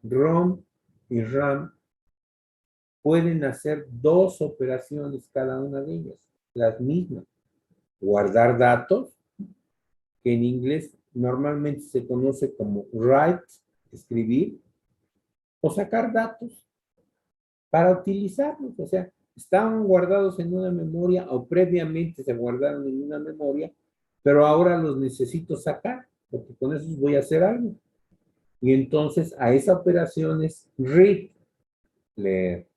ROM y RAM pueden hacer dos operaciones cada una de ellas, las mismas. Guardar datos, que en inglés normalmente se conoce como write, escribir, o sacar datos para utilizarlos. O sea, estaban guardados en una memoria o previamente se guardaron en una memoria, pero ahora los necesito sacar, porque con eso voy a hacer algo. Y entonces a esa operación es read, leer.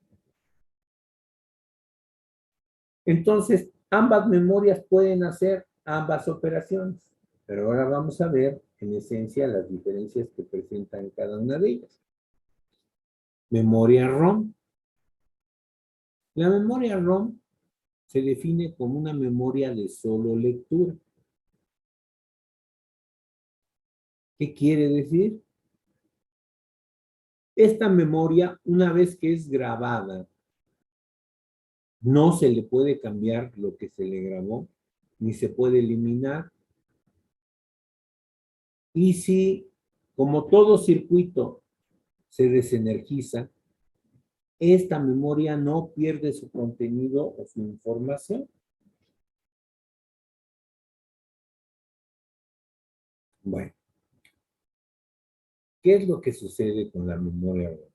Entonces, ambas memorias pueden hacer ambas operaciones, pero ahora vamos a ver en esencia las diferencias que presentan cada una de ellas. Memoria ROM. La memoria ROM se define como una memoria de solo lectura. ¿Qué quiere decir? Esta memoria, una vez que es grabada, no se le puede cambiar lo que se le grabó, ni se puede eliminar. Y si, como todo circuito, se desenergiza, esta memoria no pierde su contenido o su información. Bueno, ¿qué es lo que sucede con la memoria ROM?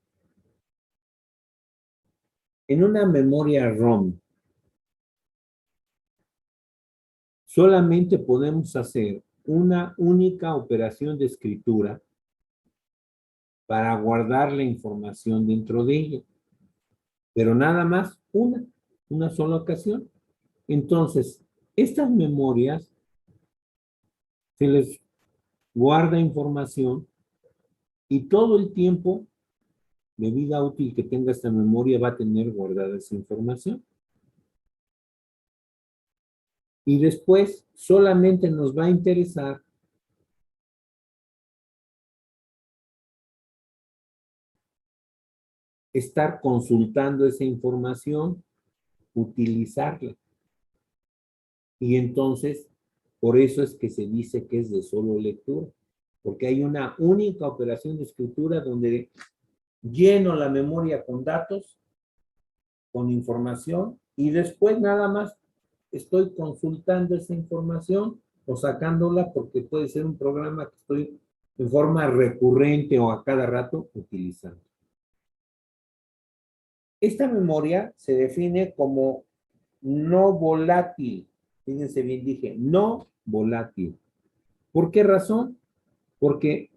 En una memoria ROM, solamente podemos hacer una única operación de escritura para guardar la información dentro de ella, pero nada más una sola ocasión. Entonces, estas memorias se les guarda información y todo el tiempo de vida útil que tenga esta memoria va a tener guardada esa información. Y después solamente nos va a interesar estar consultando esa información, utilizarla. Y entonces, por eso es que se dice que es de solo lectura, porque hay una única operación de escritura donde lleno la memoria con datos, con información, y después nada más estoy consultando esa información o sacándola porque puede ser un programa que estoy en forma recurrente o a cada rato utilizando. Esta memoria se define como no volátil. Fíjense bien, dije no volátil. ¿Por qué razón? Porque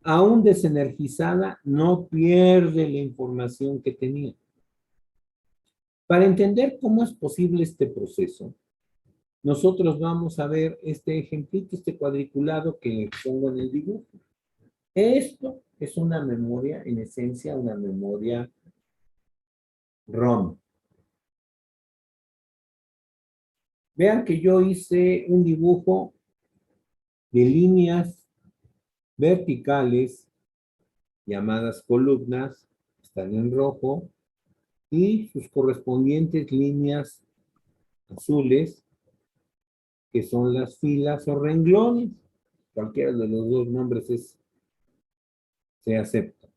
aún desenergizada no pierde la información que tenía. Para entender cómo es posible este proceso, nosotros vamos a ver este ejemplito, este cuadriculado que les pongo en el dibujo. Esto es una memoria, en esencia, una memoria ROM. Vean que yo hice un dibujo de líneas verticales llamadas columnas, están en rojo, y sus correspondientes líneas azules, que son las filas o renglones. Cualquiera de los dos nombres se acepta.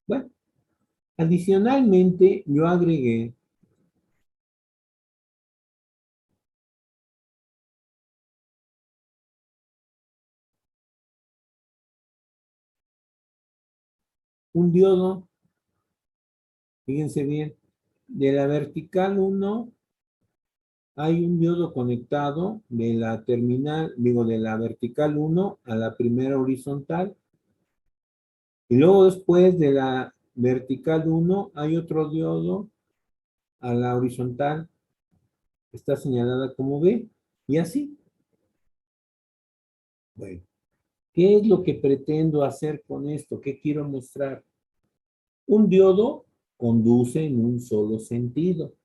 Bueno, adicionalmente yo agregué un diodo, fíjense bien, de la vertical 1 hay un diodo conectado de la terminal, digo, de la vertical 1 a la primera horizontal. Y luego después de la vertical 1 hay otro diodo a la horizontal, está señalada como B, y así. Bueno, ¿qué es lo que pretendo hacer con esto? ¿Qué quiero mostrar? Un diodo conduce en un solo sentido.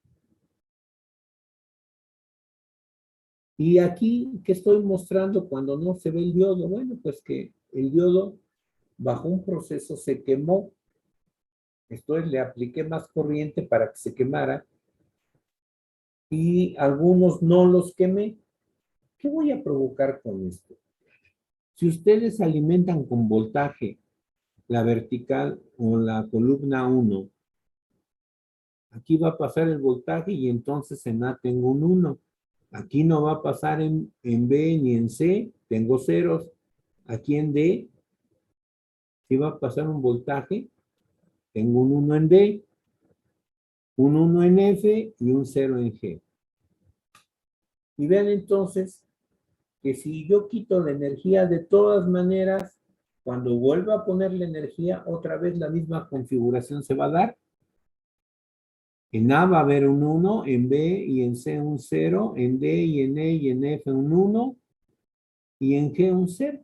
Y aquí, ¿qué estoy mostrando cuando no se ve el diodo? Bueno, pues que el diodo, bajo un proceso, se quemó. Esto es, le apliqué más corriente para que se quemara y algunos no los quemé. ¿Qué voy a provocar con esto? Si ustedes alimentan con voltaje la vertical o la columna 1. Aquí va a pasar el voltaje y entonces en A tengo un 1. Aquí no va a pasar en B ni en C, tengo ceros. Aquí en D, si va a pasar un voltaje, tengo un 1 en D, un 1 en F y un 0 en G. Y vean entonces que si yo quito la energía de todas maneras, cuando vuelva a poner la energía, otra vez la misma configuración se va a dar. En A va a haber un 1, en B y en C un 0, en D y en E y en F un 1 y en G un 0.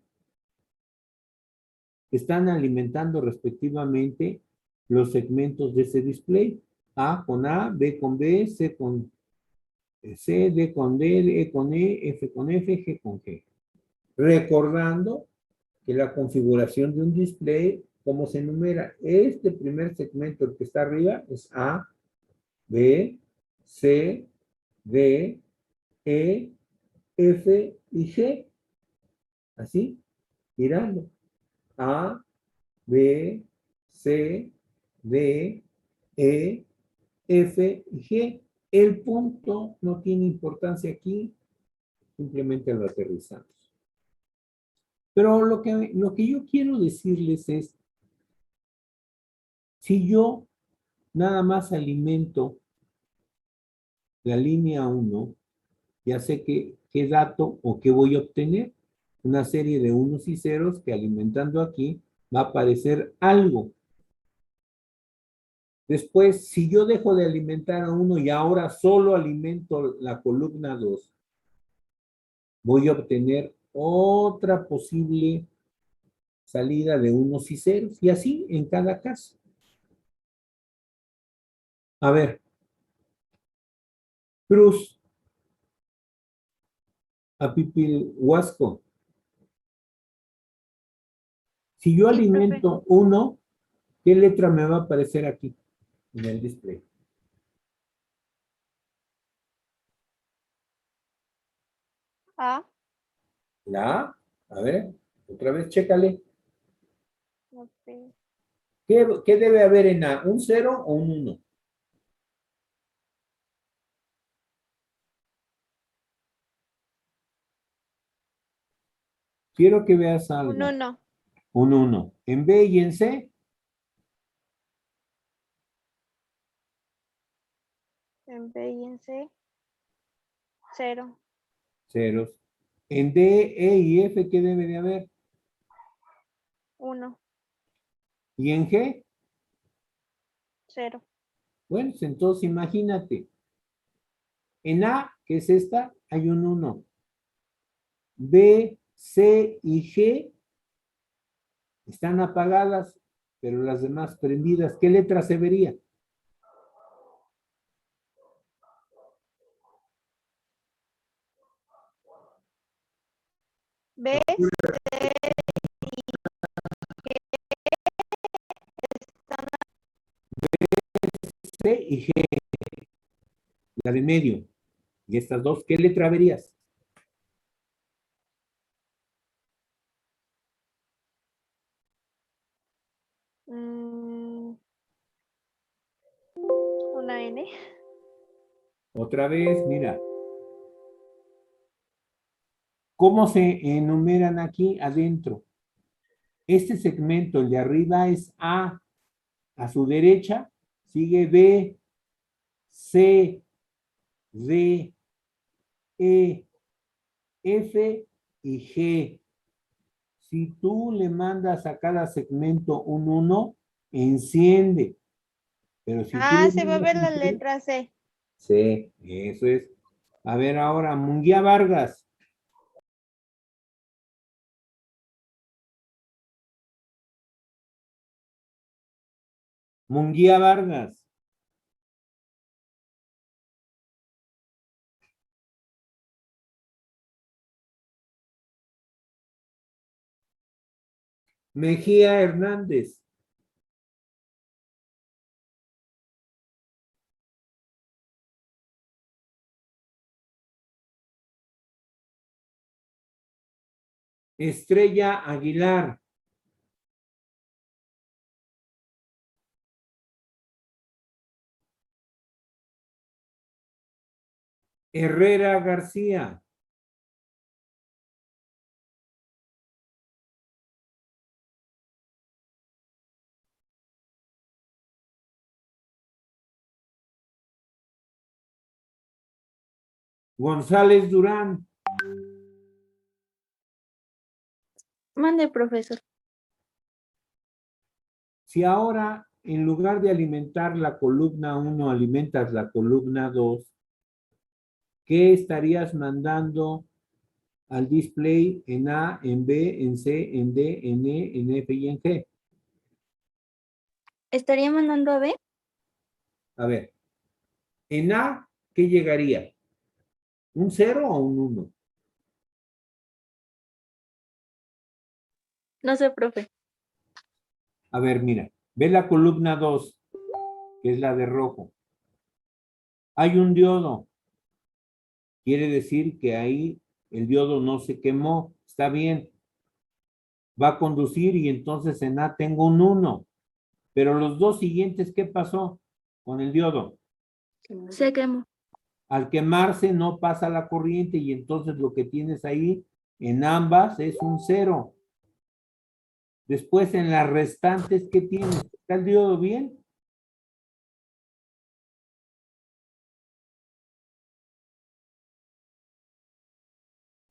Están alimentando respectivamente los segmentos de ese display. A con A, B con B, C con C, D con D, E con E, F con F, G con G. Recordando que la configuración de un display, ¿cómo se enumera? Este primer segmento, el que está arriba, es A, B, C, D, E, F y G. Así, mirando. A, B, C, D, E, F y G. El punto no tiene importancia aquí, simplemente lo aterrizamos. Pero lo que yo quiero decirles es, si yo nada más alimento la línea 1, ya sé qué dato o qué voy a obtener. Una serie de unos y ceros que alimentando aquí va a aparecer algo. Después, si yo dejo de alimentar a 1 y ahora solo alimento la columna 2, voy a obtener otra posible salida de unos y ceros. Y así en cada caso. A ver, Cruz, Apipil, Huasco. Si yo Sí, profe. alimento 1, ¿qué letra me va a aparecer aquí en el display? A. La A. A ver, otra vez, chécale. Ok. ¿Qué debe haber en A? ¿Un 0 o un 1? Quiero que veas Un algo. 1. Un 1. En B y en C, En B y en C. 0. ceros. En D, E y F, ¿qué debe de haber? 1. ¿Y en G? 0. Bueno, pues entonces imagínate. En A, que es esta, hay un 1. B, C y G están apagadas, pero las demás prendidas. ¿Qué letra se vería? B, C están. C y G, la de medio. Y estas dos, ¿qué letra verías? Una N. Otra vez, mira. ¿Cómo se enumeran aquí adentro? Este segmento, el de arriba es A su derecha sigue B, C, D, E, F y G. Si tú le mandas a cada segmento un 1, enciende. Pero si tú Ah, le se va a mandas ver la un 3, letra C. C, eso es. A ver ahora, Munguía Vargas. Munguía Vargas. Mejía Hernández. Estrella Aguilar. Herrera García. González Durán. Mande, profesor. Si ahora, en lugar de alimentar la columna 1, alimentas la columna 2, ¿qué estarías mandando al display en A, en B, en C, en D, en E, en F y en G? ¿Estaría mandando a B? A ver, en A, ¿qué llegaría? ¿Un 0 o un 1? No sé, profe. A ver, mira, ve la columna 2, que es la de rojo. Hay un diodo. Quiere decir que ahí el diodo no se quemó. Está bien. Va a conducir y entonces en A tengo un 1. Pero los dos siguientes, ¿qué pasó con el diodo? Se quemó. Al quemarse no pasa la corriente y entonces lo que tienes ahí en ambas es un 0. Después en las restantes, ¿qué tienes? ¿Está el diodo bien?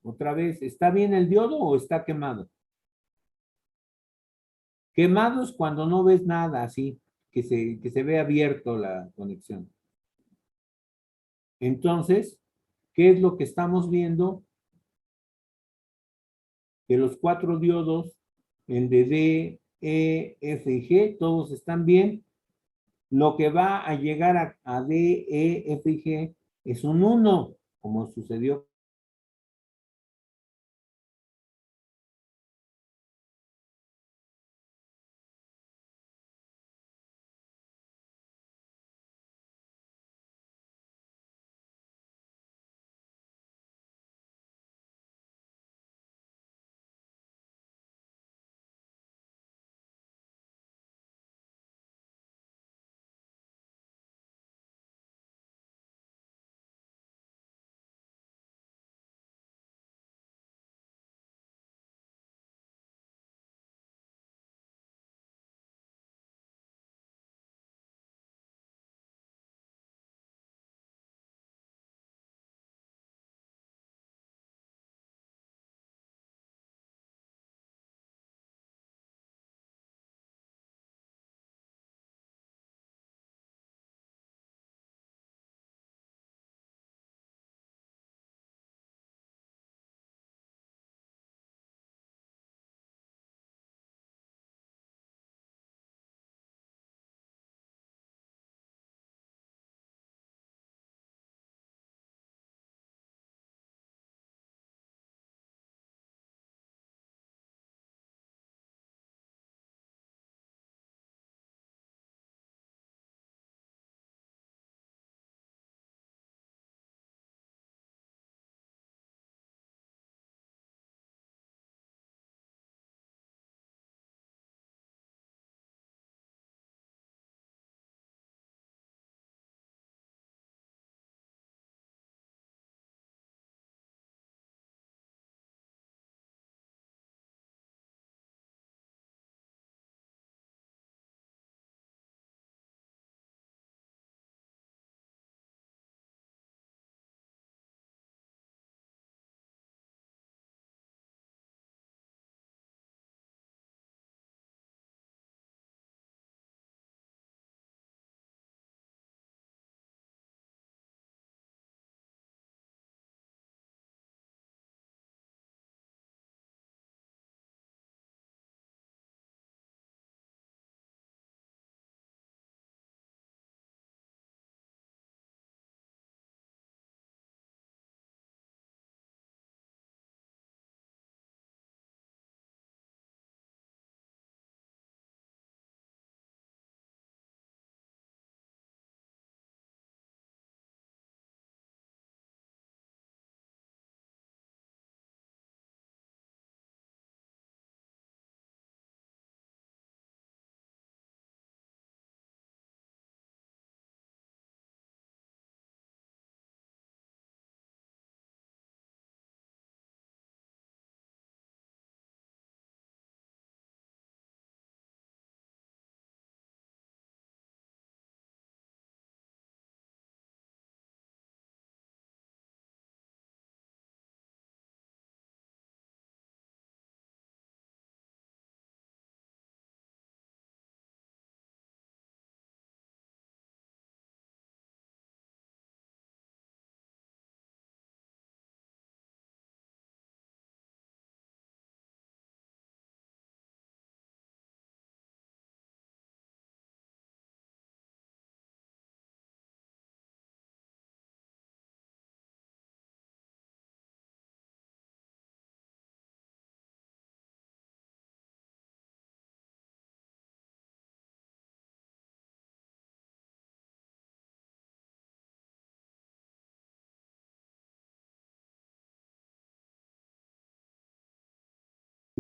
Otra vez, ¿está bien el diodo o está quemado? Quemado es cuando no ves nada así, que se ve abierto la conexión. Entonces, ¿qué es lo que estamos viendo? Que los 4 diodos, el de D, E, F y G, todos están bien. Lo que va a llegar a D, E, F y G es un 1, como sucedió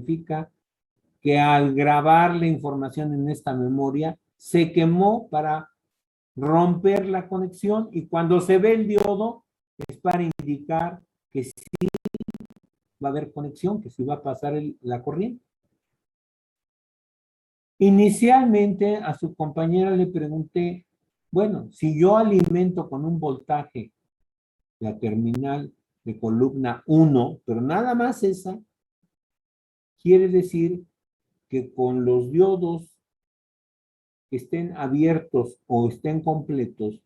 significa que al grabar la información en esta memoria, se quemó para romper la conexión y cuando se ve el diodo es para indicar que sí va a haber conexión, que sí va a pasar la corriente. Inicialmente a su compañera le pregunté, bueno, si yo alimento con un voltaje la terminal de columna 1, pero nada más esa, quiere decir que con los diodos que estén abiertos o estén completos,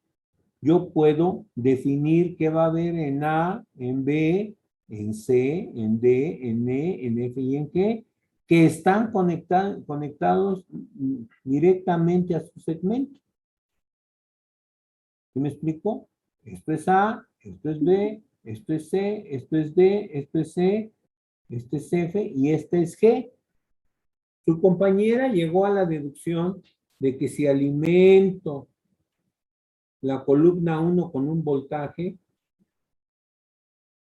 yo puedo definir qué va a haber en A, en B, en C, en D, en E, en F y en G, que están conectados directamente a su segmento. ¿Sí me explico? Esto es A, esto es B, esto es C, esto es D, esto es C, este es F y este es G. Su compañera llegó a la deducción de que si alimento la columna 1 con un voltaje,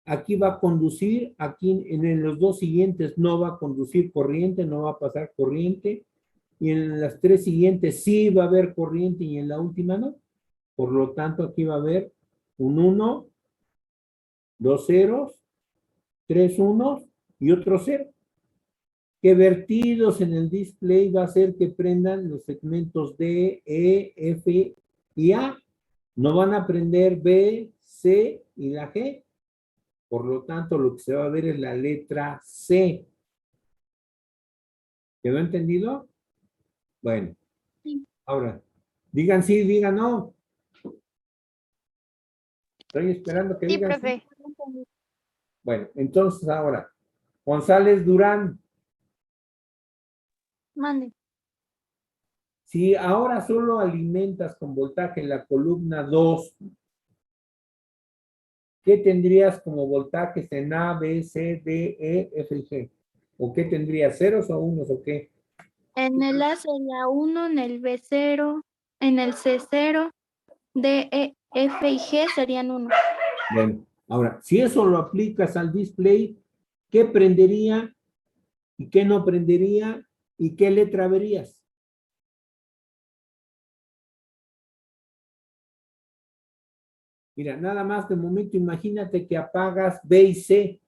aquí va a conducir, aquí en los dos siguientes no va a conducir corriente, no va a pasar corriente, y en las tres siguientes sí va a haber corriente y en la última no. Por lo tanto, aquí va a haber un 1, dos ceros, tres unos y otro cero. Que vertidos en el display va a hacer que prendan los segmentos D, E, F y A. No van a prender B, C y la G. Por lo tanto, lo que se va a ver es la letra C. ¿Quedó entendido? Bueno, Sí. ahora, digan sí, digan no. Estoy esperando que Sí, digan sí. profe. Bueno, entonces ahora, González Durán, Mande. si ahora solo alimentas con voltaje la columna 2, ¿qué tendrías como voltajes en A, B, C, D, E, F y G? ¿O qué tendrías? ¿Ceros o unos o qué? En el A sería 1, en el B 0, en el C 0, D, E, F y G serían 1. Bueno, ahora, si eso lo aplicas al display, ¿qué prendería y qué no prendería y qué letra verías? Mira, nada más de momento, imagínate que apagas B y C.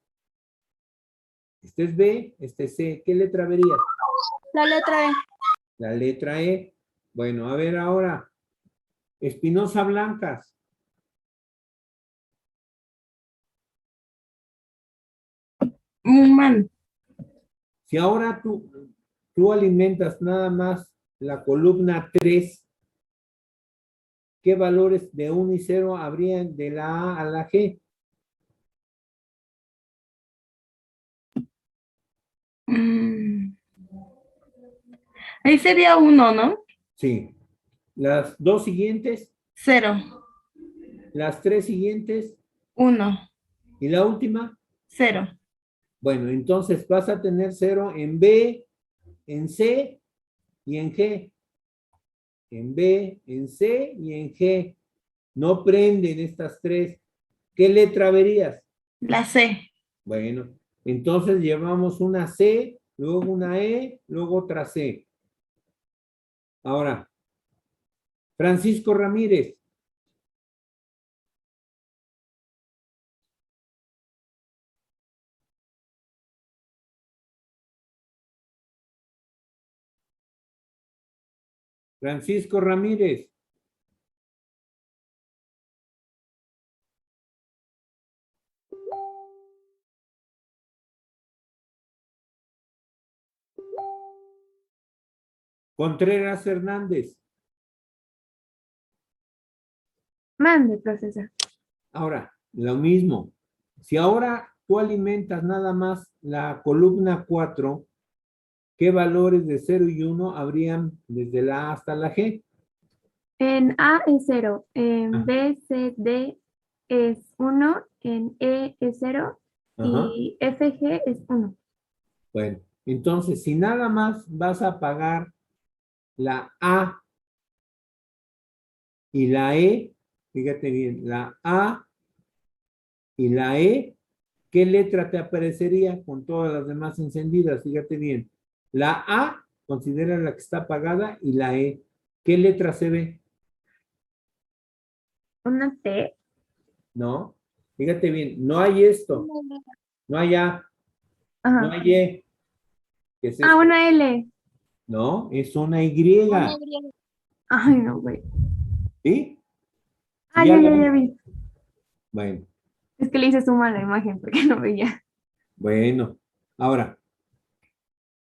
Este es B, este es C. ¿Qué letra verías? La letra E. La letra E. Bueno, a ver ahora. Espinosa Blancas. Man, Si ahora tú alimentas nada más la columna 3, ¿qué valores de 1 y 0 habrían de la A a la G? ahí sería 1, ¿no? Sí. Las dos siguientes, 0, las tres siguientes 1, y la última. 0. Bueno, entonces vas a tener 0 en B, en C y en G. En B, en C y en G. No prenden estas tres. ¿Qué letra verías? La C. Bueno, entonces llevamos una C, luego una E, luego otra C. Ahora, Francisco Ramírez. Francisco Ramírez. Contreras Hernández. Mande, profesor. Ahora, lo mismo. Si ahora tú alimentas nada más la columna 4, ¿qué valores de 0 y 1 habrían desde la A hasta la G? En A es 0, en Ah, B, C, D es 1, en E es 0 ajá. y F, G es 1. Bueno, entonces, si nada más vas a apagar la A y la E, fíjate bien, la A y la E, ¿qué letra te aparecería con todas las demás encendidas? Fíjate bien. La A, considera la que está apagada, y la E. ¿Qué letra se ve? Una T. No. Fíjate bien, no hay esto, no hay A, no Ajá. hay E. ¿Qué es Ah, esto? una L. No, es una Y. Una Y. Ay, no, güey. ¿Sí? ¿Sí Ah, ya ya, lo ya, ya ves? vi. Bueno, Es que le hice suma a la imagen porque no veía. bueno. Ahora,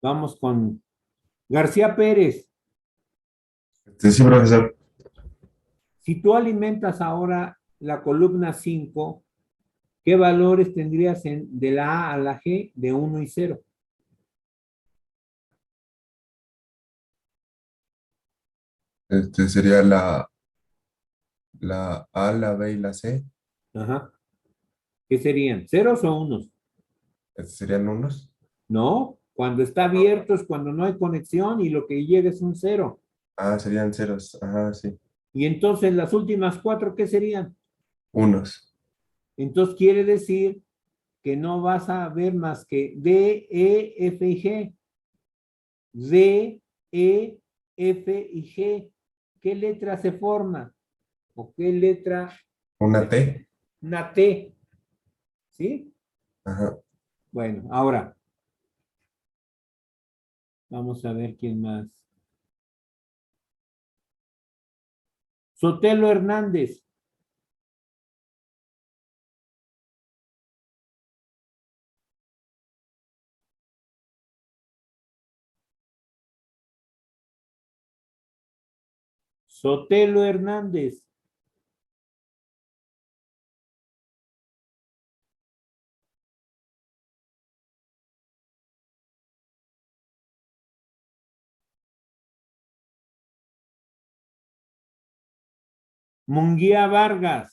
vamos con García Pérez. Sí, profesor. Si tú alimentas ahora la columna 5, ¿qué valores tendrías de la A a la G de 1 y 0? Sería la A, la B y la C. Ajá. ¿Qué serían? ¿Ceros o unos? Serían unos. No, cuando está abierto es cuando no hay conexión y lo que llega es un 0. Ah, serían ceros. Ajá, sí. Y entonces las últimas 4, ¿qué serían? Unos. Entonces quiere decir que no vas a ver más que D, E, F y G. D, E, F y G. ¿Qué letra se forma? ¿O qué letra? Una T. Una T. ¿Sí? Ajá. Bueno, ahora vamos a ver quién más. Sotelo Hernández. Sotelo Hernández. Munguía Vargas.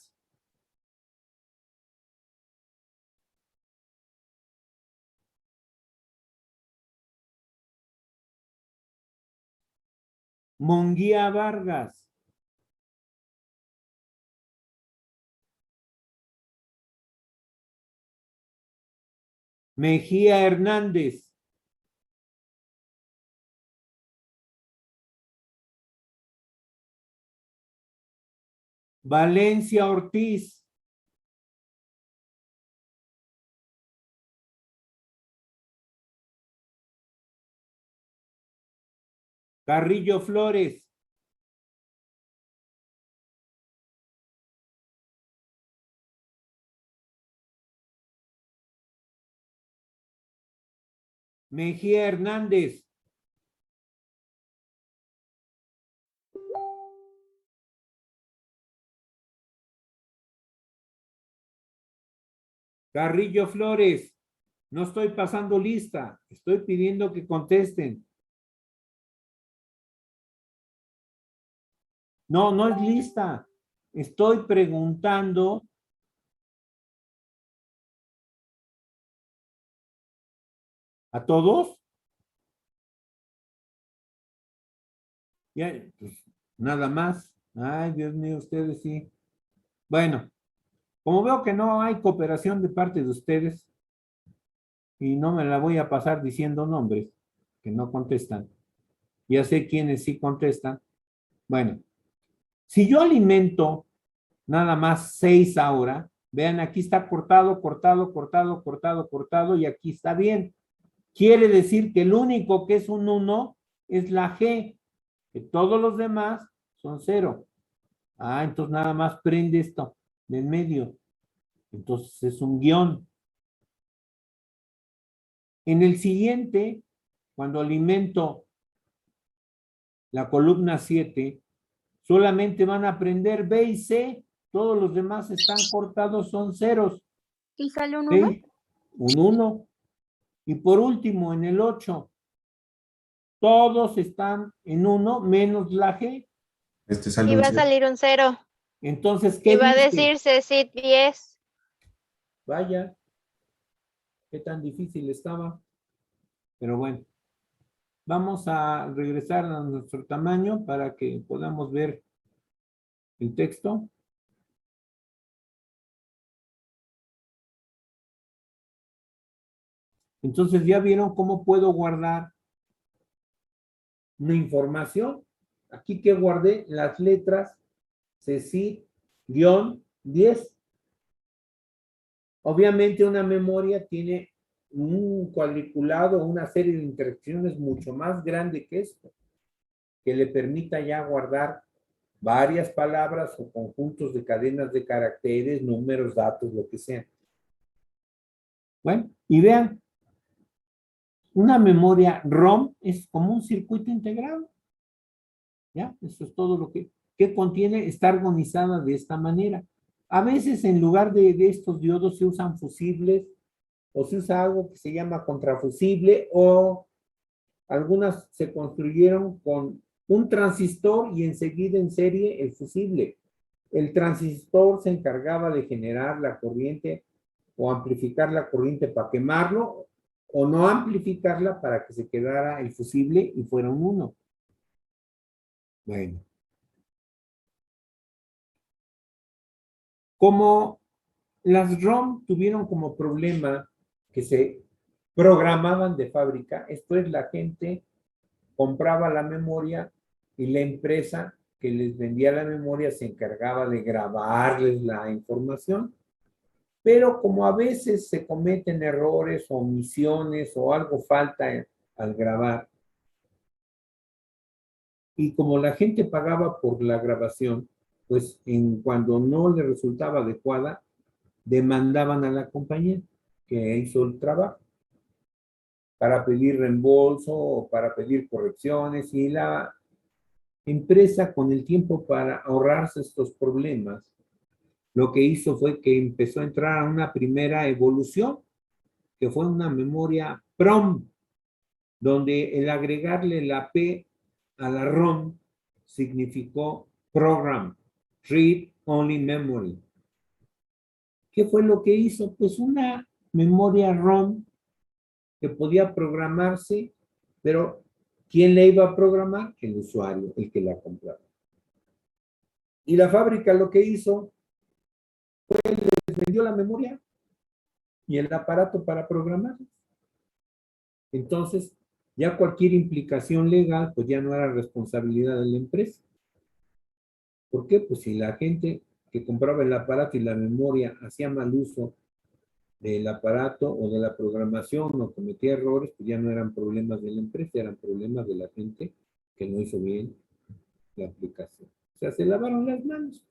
Munguía Vargas. Mejía Hernández. Valencia Ortiz. Carrillo Flores. Mejía Hernández. Carrillo Flores. No estoy pasando lista. Estoy pidiendo que contesten. No, no es lista. Estoy preguntando. ¿A todos? Ya, pues, nada más. Ay, Dios mío, ustedes sí. Bueno, como veo que no hay cooperación de parte de ustedes y no me la voy a pasar diciendo nombres que no contestan. Ya sé quiénes sí contestan. Bueno, si yo alimento nada más 6 ahora, vean, aquí está cortado, cortado, cortado, cortado, cortado y aquí está bien. Quiere decir que el único que es un 1 es la G, que todos los demás son 0. Ah, entonces nada más prende esto de en medio. Entonces es un guión. En el siguiente, cuando alimento la columna 7, solamente van a aprender B y C. Todos los demás están cortados, son ceros. ¿Y sale un 1? ¿Sí? Un 1. Y por último, en el 8, todos están en 1 menos la G. Sale Y un va a cero. salir un 0. Entonces, Y ¿qué va a dice? decirse SID 10. Vaya, qué tan difícil estaba. Pero bueno, vamos a regresar a nuestro tamaño para que podamos ver el texto. Entonces, ¿ya vieron cómo puedo guardar una información? Aquí que guardé las letras CECID-10. Obviamente una memoria tiene un cuadriculado, una serie de interacciones mucho más grande que esto, que le permita ya guardar varias palabras o conjuntos de cadenas de caracteres, números, datos, lo que sea. Bueno, y vean, una memoria ROM es como un circuito integrado. ¿Ya? Eso es todo lo que contiene, está organizada de esta manera. A veces en lugar de estos diodos se usan fusibles o se usa algo que se llama contrafusible o algunas se construyeron con un transistor y enseguida en serie el fusible. El transistor se encargaba de generar la corriente o amplificar la corriente para quemarlo o no amplificarla para que se quedara el fusible y fuera un uno. Bueno. Como las ROM tuvieron como problema que se programaban de fábrica, esto es, la gente compraba la memoria y la empresa que les vendía la memoria se encargaba de grabarles la información, pero como a veces se cometen errores o omisiones o algo falta al grabar, y como la gente pagaba por la grabación, pues cuando no le resultaba adecuada, demandaban a la compañía que hizo el trabajo para pedir reembolso o para pedir correcciones, y la empresa, con el tiempo, para ahorrarse estos problemas, lo que hizo fue que empezó a entrar a una primera evolución, que fue una memoria PROM, donde el agregarle la P a la ROM significó Program, Read Only Memory. ¿Qué fue lo que hizo? Pues una memoria ROM que podía programarse, pero ¿quién la iba a programar? El usuario, el que la compraba. Y la fábrica lo que hizo fue les vendió la memoria y el aparato para programar. Entonces, ya cualquier implicación legal, pues ya no era responsabilidad de la empresa. ¿Por qué? Pues si la gente que compraba el aparato y la memoria hacía mal uso del aparato o de la programación o cometía errores, pues ya no eran problemas de la empresa, eran problemas de la gente que no hizo bien la aplicación. O sea, se lavaron las manos.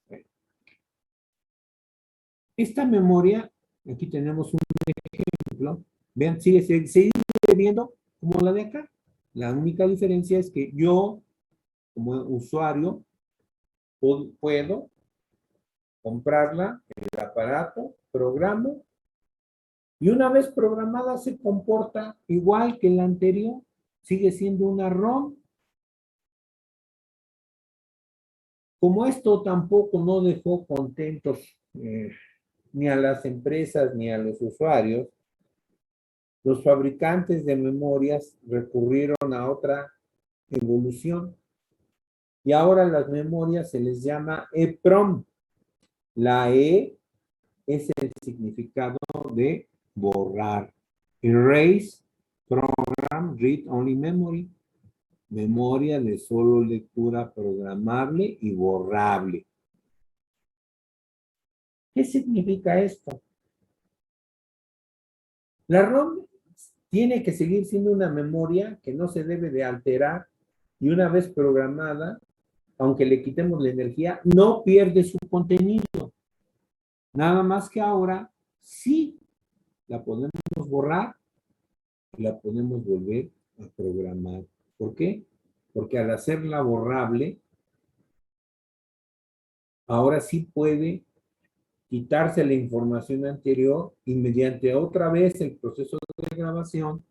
Bueno. Esta memoria, aquí tenemos un ejemplo, vean, sigue viendo como la de acá. La única diferencia es que yo, como usuario, puedo comprarla, el aparato, programo, y una vez programada se comporta igual que la anterior, sigue siendo una ROM. Como esto tampoco no dejó contentos ni a las empresas ni a los usuarios, los fabricantes de memorias recurrieron a otra evolución y ahora las memorias se les llama EPROM. La E es el significado de borrar. Erase, Program, Read Only Memory. Memoria de solo lectura programable y borrable. ¿Qué significa esto? La ROM tiene que seguir siendo una memoria que no se debe de alterar y una vez programada, aunque le quitemos la energía, no pierde su contenido. Nada más que ahora sí la podemos borrar y la podemos volver a programar. ¿Por qué? Porque al hacerla borrable, ahora sí puede quitarse la información anterior y mediante otra vez el proceso de grabación,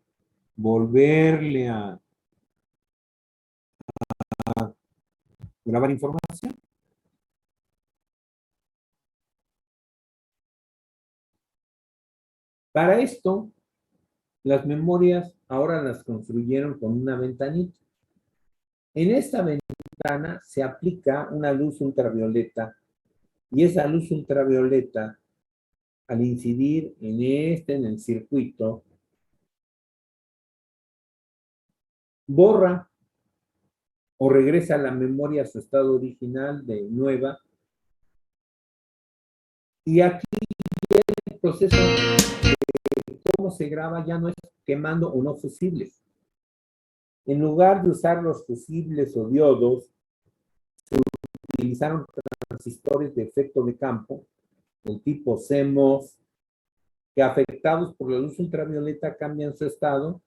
volverle a grabar información. Para esto, las memorias ahora las construyeron con una ventanita. En esta ventana se aplica una luz ultravioleta y esa luz ultravioleta al incidir en el circuito, borra o regresa la memoria a su estado original de nueva. Y aquí el proceso de cómo se graba ya no es quemando o no fusibles. En lugar de usar los fusibles o diodos, se utilizaron transistores de efecto de campo del tipo CMOS, que afectados por la luz ultravioleta cambian su estado,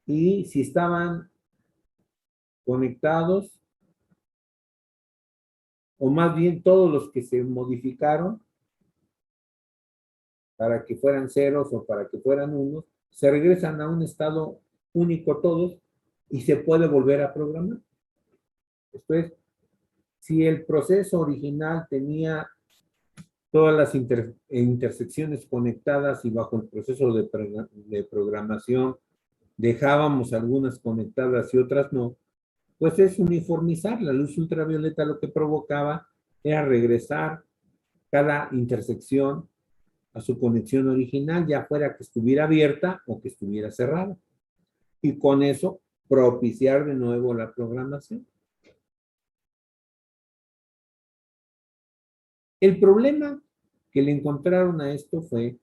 y si estaban conectados, o más bien todos los que se modificaron para que fueran ceros o para que fueran unos, se regresan a un estado único todos y se puede volver a programar. Esto es, si el proceso original tenía todas las intersecciones conectadas y bajo el proceso de programación dejábamos algunas conectadas y otras no, pues es uniformizar. La luz ultravioleta lo que provocaba era regresar cada intersección a su conexión original, ya fuera que estuviera abierta o que estuviera cerrada. Y con eso propiciar de nuevo la programación. El problema que le encontraron a esto fue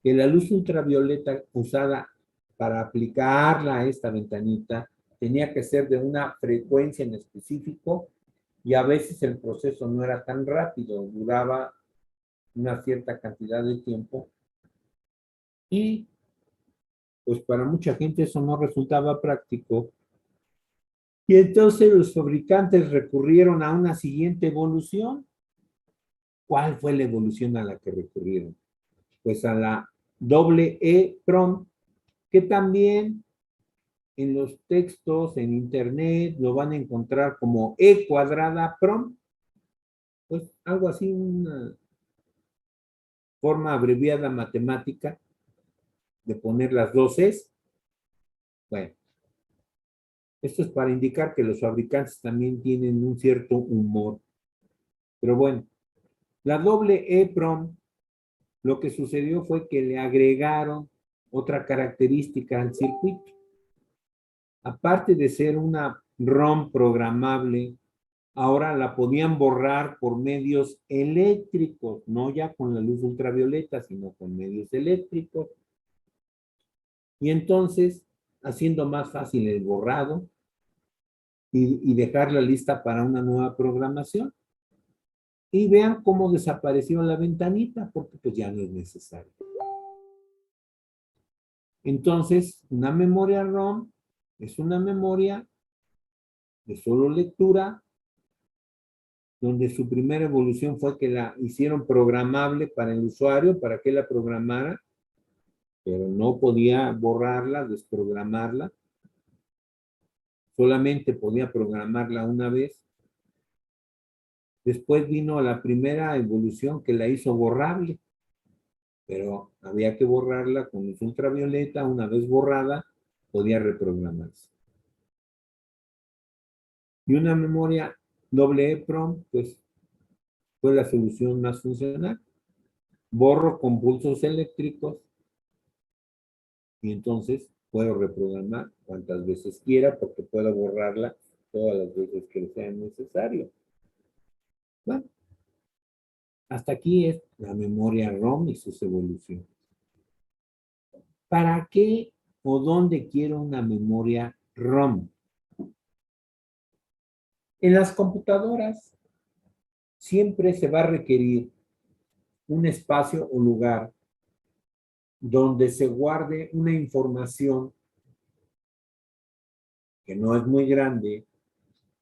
que la luz ultravioleta usada para aplicarla a esta ventanita tenía que ser de una frecuencia en específico y a veces el proceso no era tan rápido, duraba una cierta cantidad de tiempo y pues para mucha gente eso no resultaba práctico. Y entonces los fabricantes recurrieron a una siguiente evolución. ¿Cuál fue la evolución a la que recurrieron? Pues a la doble EEPROM, que también en los textos, en internet, lo van a encontrar como E cuadrada PROM. Pues algo así, una forma abreviada matemática de poner las dos E's. Bueno, esto es para indicar que los fabricantes también tienen un cierto humor. Pero bueno, la doble EEPROM, lo que sucedió fue que le agregaron otra característica al circuito. Aparte de ser una ROM programable, ahora la podían borrar por medios eléctricos, no ya con la luz ultravioleta, sino con medios eléctricos. Y entonces, haciendo más fácil el borrado y dejarla lista para una nueva programación. Y vean cómo desapareció la ventanita, porque pues ya no es necesario. Entonces, una memoria ROM es una memoria de solo lectura, donde su primera evolución fue que la hicieron programable para el usuario, para que la programara, pero no podía borrarla, desprogramarla. Solamente podía programarla una vez. Después vino la primera evolución que la hizo borrable, pero había que borrarla con luz ultravioleta. Una vez borrada, podía reprogramarse. Y una memoria EEPROM, pues, fue la solución más funcional. Borro con pulsos eléctricos y entonces puedo reprogramar cuantas veces quiera, porque puedo borrarla todas las veces que sea necesario. Bueno, hasta aquí es la memoria ROM y sus evoluciones. ¿Para qué o dónde quiero una memoria ROM? En las computadoras siempre se va a requerir un espacio o lugar donde se guarde una información que no es muy grande,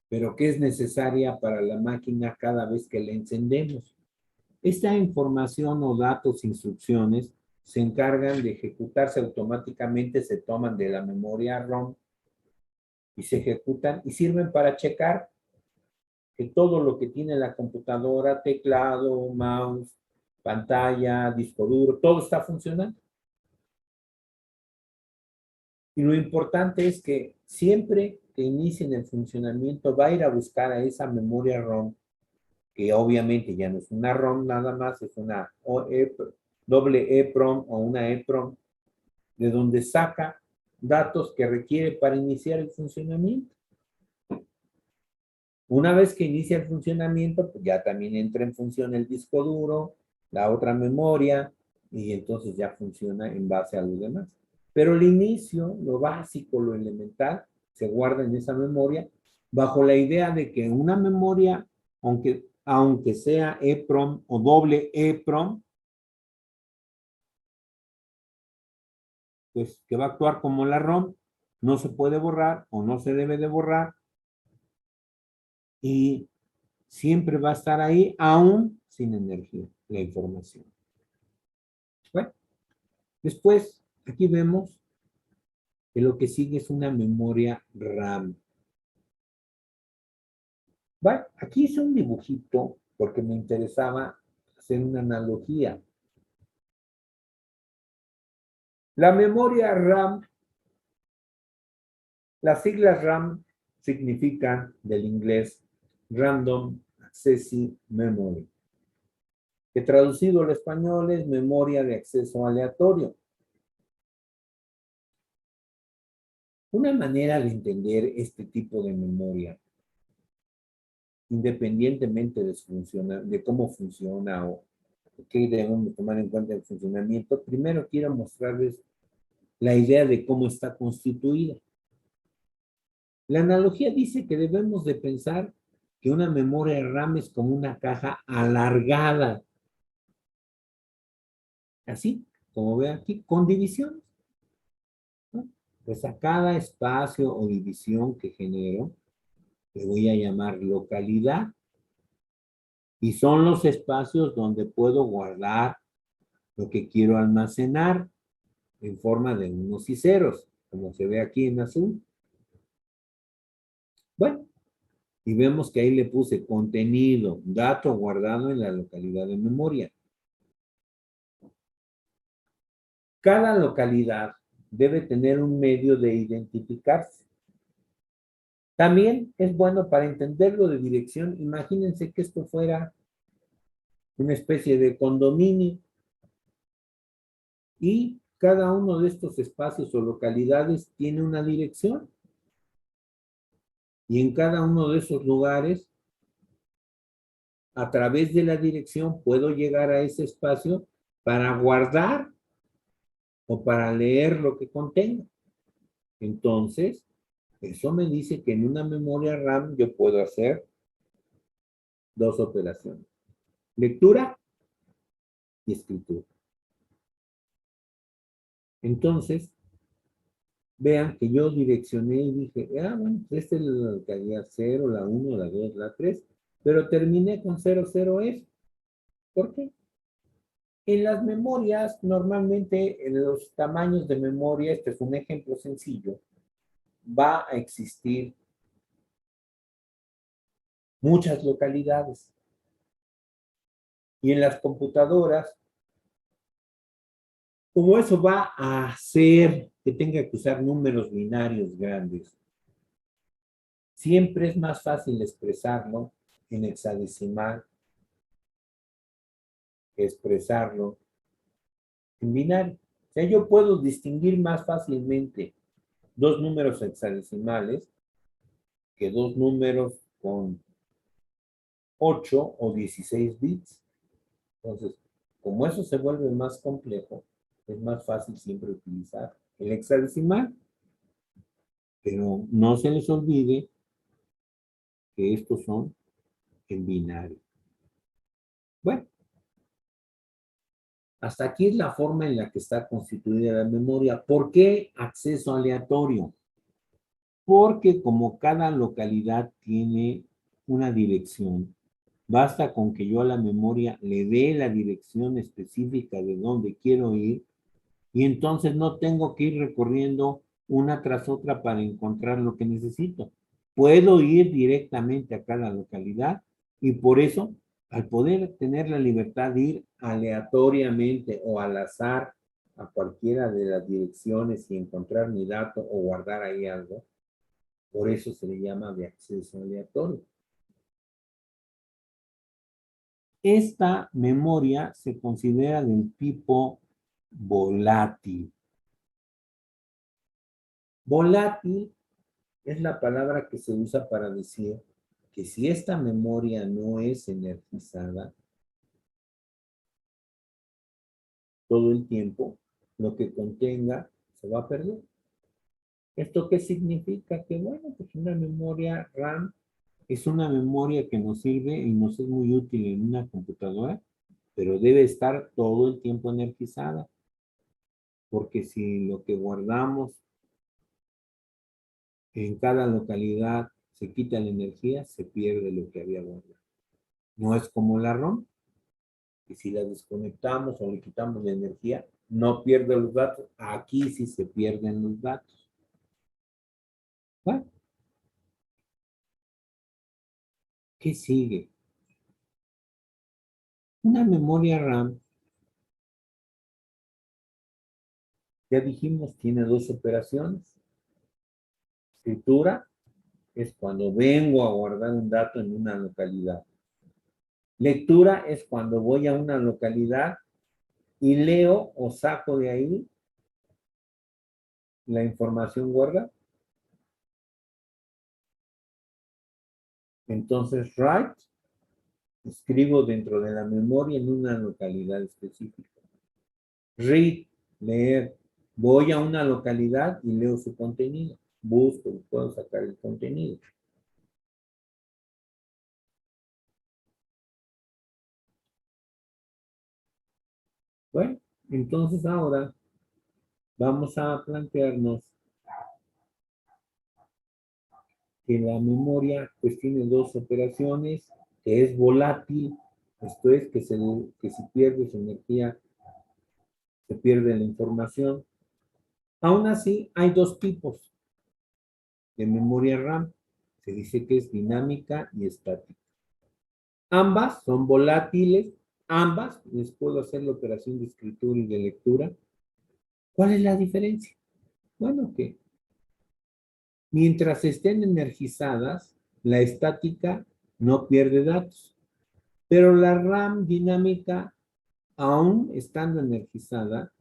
pero que es necesaria para la máquina cada vez que la encendemos. Esta información o datos, instrucciones, se encargan de ejecutarse automáticamente, se toman de la memoria ROM y se ejecutan y sirven para checar que todo lo que tiene la computadora, teclado, mouse, pantalla, disco duro, todo está funcionando. Y lo importante es que siempre que inicien el funcionamiento va a ir a buscar a esa memoria ROM, que obviamente ya no es una ROM nada más, es una doble EEPROM o una EEPROM, de donde saca datos que requiere para iniciar el funcionamiento. Una vez que inicia el funcionamiento, pues ya también entra en función el disco duro, la otra memoria, y entonces ya funciona en base a los demás. Pero el inicio, lo básico, lo elemental, se guarda en esa memoria bajo la idea de que una memoria, aunque sea EEPROM o doble EEPROM, pues que va a actuar como la ROM, no se puede borrar o no se debe de borrar y siempre va a estar ahí aún sin energía la información. Bueno, después aquí vemos que lo que sigue es una memoria RAM. Bueno, aquí hice un dibujito porque me interesaba hacer una analogía. La memoria RAM, las siglas RAM significan del inglés Random Access Memory, que traducido al español es memoria de acceso aleatorio. Una manera de entender este tipo de memoria, independientemente de cómo funciona o qué debemos tomar en cuenta el funcionamiento, primero quiero mostrarles la idea de cómo está constituida. La analogía dice que debemos de pensar que una memoria RAM es como una caja alargada. Así, como ve aquí, con divisiones, ¿no? Pues a cada espacio o división que genero, le voy a llamar localidad. Y son los espacios donde puedo guardar lo que quiero almacenar en forma de unos y ceros, como se ve aquí en azul. Bueno, y vemos que ahí le puse contenido, dato guardado en la localidad de memoria. Cada localidad debe tener un medio de identificarse. También es bueno para entenderlo de dirección. Imagínense que esto fuera una especie de condominio y cada uno de estos espacios o localidades tiene una dirección. Y en cada uno de esos lugares, a través de la dirección, puedo llegar a ese espacio para guardar o para leer lo que contenga. Entonces, eso me dice que en una memoria RAM yo puedo hacer dos operaciones: lectura y escritura. Entonces, vean que yo direccioné y dije, bueno, esta es la localidad 0, la 1, la 2, la 3, pero terminé con 00F. ¿Por qué? En las memorias, normalmente en los tamaños de memoria, este es un ejemplo sencillo, va a existir muchas localidades. Y en las computadoras, como eso va a hacer que tenga que usar números binarios grandes, siempre es más fácil expresarlo en hexadecimal que expresarlo en binario. O sea, yo puedo distinguir más fácilmente dos números hexadecimales que dos números con 8 o 16 bits. Entonces, como eso se vuelve más complejo, es más fácil siempre utilizar el hexadecimal. Pero no se les olvide que estos son en binario. Bueno, hasta aquí es la forma en la que está constituida la memoria. ¿Por qué acceso aleatorio? Porque como cada localidad tiene una dirección, basta con que yo a la memoria le dé la dirección específica de dónde quiero ir y entonces no tengo que ir recorriendo una tras otra para encontrar lo que necesito. Puedo ir directamente a cada localidad y por eso, al poder tener la libertad de ir aleatoriamente o al azar a cualquiera de las direcciones y encontrar mi dato o guardar ahí algo, por eso se le llama de acceso aleatorio. Esta memoria se considera del tipo volátil. Volátil es la palabra que se usa para decir que si esta memoria no es energizada todo el tiempo, lo que contenga se va a perder. ¿Esto qué significa? Que bueno, pues una memoria RAM es una memoria que nos sirve y nos es muy útil en una computadora, pero debe estar todo el tiempo energizada, porque si lo que guardamos en cada localidad se quita la energía, se pierde lo que había guardado. No es como la ROM, que si la desconectamos o le quitamos la energía, no pierde los datos. Aquí sí se pierden los datos. Bueno, ¿qué sigue? Una memoria RAM, ya dijimos, tiene dos operaciones. Escritura es cuando vengo a guardar un dato en una localidad. Lectura es cuando voy a una localidad y leo o saco de ahí la información guardada. Entonces, write, escribo dentro de la memoria en una localidad específica. Read, leer, voy a una localidad y leo su contenido. Busco y puedo sacar el contenido. Bueno, entonces ahora vamos a plantearnos que la memoria pues tiene dos operaciones, que es volátil, esto es que si pierde su energía, se pierde la información. Aún así, hay dos tipos de memoria RAM. Se dice que es dinámica y estática. Ambas son volátiles, ambas les puedo hacer la operación de escritura y de lectura. ¿Cuál es la diferencia? Bueno, que mientras estén energizadas, la estática no pierde datos, pero la RAM dinámica, aún estando energizada,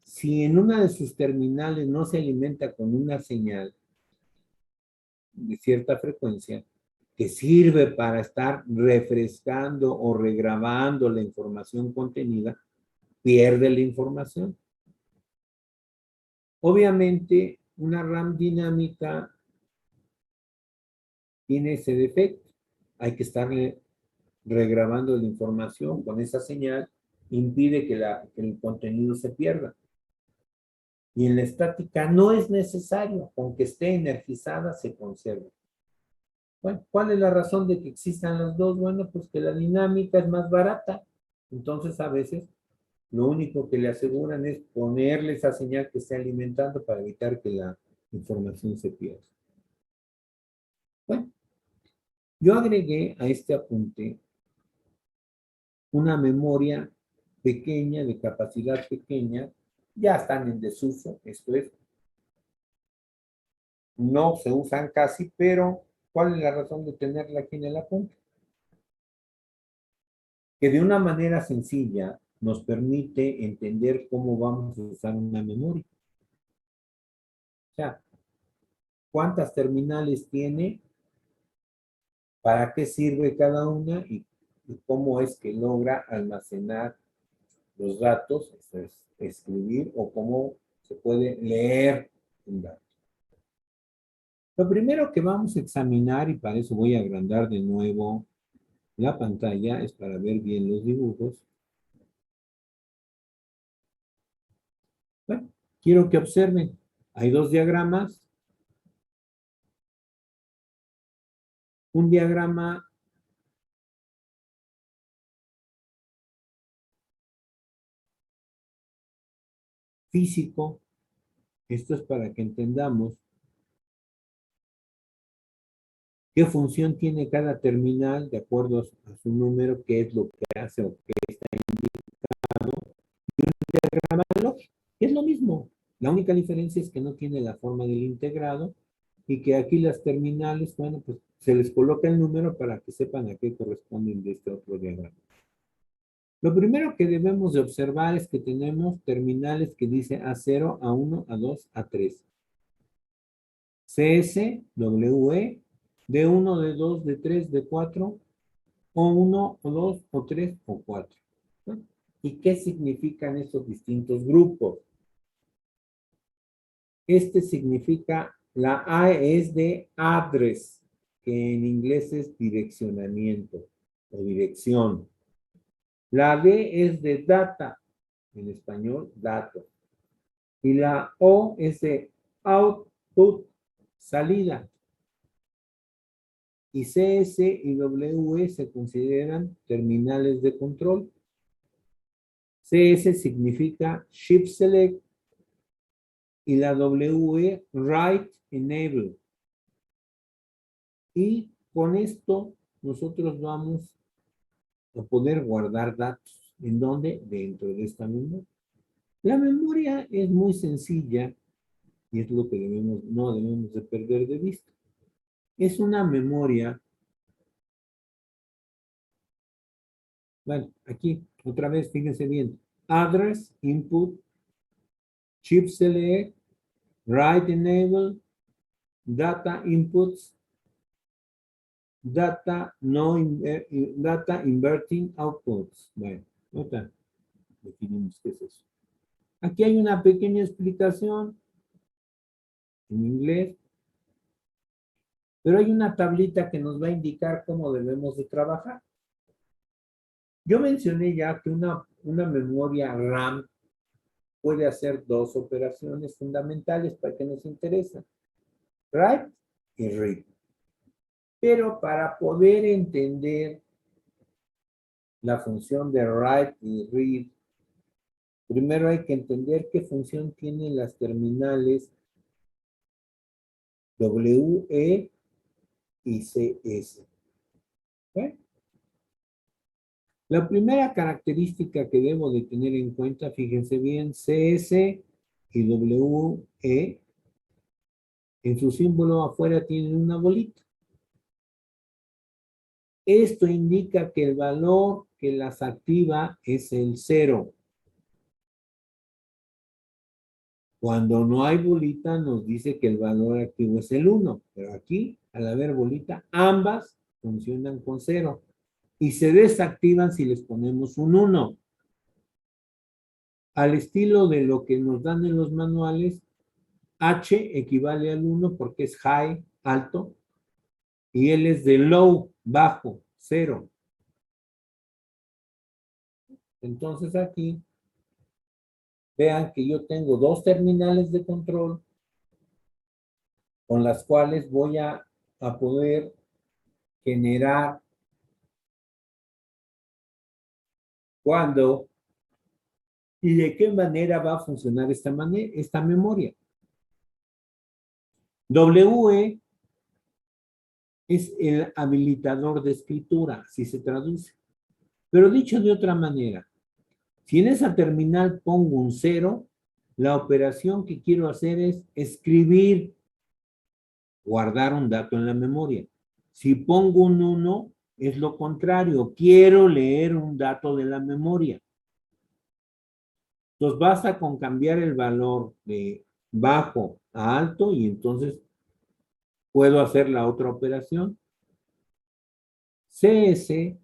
si en una de sus terminales no se alimenta con una señal de cierta frecuencia, que sirve para estar refrescando o regrabando la información contenida, pierde la información. Obviamente, una RAM dinámica tiene ese defecto. Hay que estarle regrabando la información con esa señal, impide que el contenido se pierda. Y en la estática no es necesario, aunque esté energizada, se conserva. Bueno, ¿cuál es la razón de que existan las dos? Bueno, pues que la dinámica es más barata. Entonces, a veces, lo único que le aseguran es ponerle esa señal que esté alimentando para evitar que la información se pierda. Bueno, yo agregué a este apunte una memoria pequeña, de capacidad pequeña, ya están en desuso, esto es, no se usan casi, pero ¿cuál es la razón de tenerla aquí en el apunte? Que de una manera sencilla nos permite entender cómo vamos a usar una memoria. O sea, ¿cuántas terminales tiene? ¿Para qué sirve cada una? Y cómo es que logra almacenar los datos, esto es, escribir, o cómo se puede leer un dato. Lo primero que vamos a examinar, y para eso voy a agrandar de nuevo la pantalla, es para ver bien los dibujos. Bueno, quiero que observen, hay dos diagramas. Un diagrama físico, esto es para que entendamos qué función tiene cada terminal de acuerdo a su número, qué es lo que hace o qué está indicado, y un diagrama lógico, es lo mismo. La única diferencia es que no tiene la forma del integrado y que aquí las terminales, bueno, pues se les coloca el número para que sepan a qué corresponden de este otro diagrama. Lo primero que debemos de observar es que tenemos terminales que dice A0, A1, A2, A3. CS, WE, D1, D2, D3, D4, O1, O2, O3, O4. ¿No? ¿Y qué significan estos distintos grupos? Este significa, la A es de address, que en inglés es direccionamiento o dirección. La D es de data, en español, datos. Y la O es de output, salida. Y CS y WE se consideran terminales de control. CS significa Ship Select y la WE Write Enable. Y con esto nosotros vamos a poder guardar datos. ¿En dónde? Dentro de esta memoria. La memoria es muy sencilla y es lo que no debemos de perder de vista. Es una memoria. Bueno, aquí otra vez, fíjense bien. Address, input, chip select, write enable, data inputs, data inverting outputs. Bueno, otra. Definimos qué es eso. Aquí hay una pequeña explicación en inglés, pero hay una tablita que nos va a indicar cómo debemos de trabajar. Yo mencioné ya que una memoria RAM puede hacer dos operaciones fundamentales para que nos interesa. Write y read. Pero para poder entender la función de write y read, primero hay que entender qué función tienen las terminales WE y CS. ¿Okay? La primera característica que debo de tener en cuenta, fíjense bien, CS y WE, en su símbolo afuera tienen una bolita. Esto indica que el valor que las activa es el 0. Cuando no hay bolita nos dice que el valor activo es el 1, pero aquí, al haber bolita, ambas funcionan con 0 y se desactivan si les ponemos un 1. Al estilo de lo que nos dan en los manuales, H equivale al 1 porque es high, alto, y L es de low, bajo, 0. Entonces aquí, vean que yo tengo dos terminales de control con las cuales voy a poder generar cuándo y de qué manera va a funcionar esta memoria. WE es el habilitador de escritura, así se traduce. Pero dicho de otra manera, si en esa terminal pongo un 0, la operación que quiero hacer es escribir, guardar un dato en la memoria. Si pongo un 1, es lo contrario, quiero leer un dato de la memoria. Entonces basta con cambiar el valor de bajo a alto y entonces puedo hacer la otra operación. CS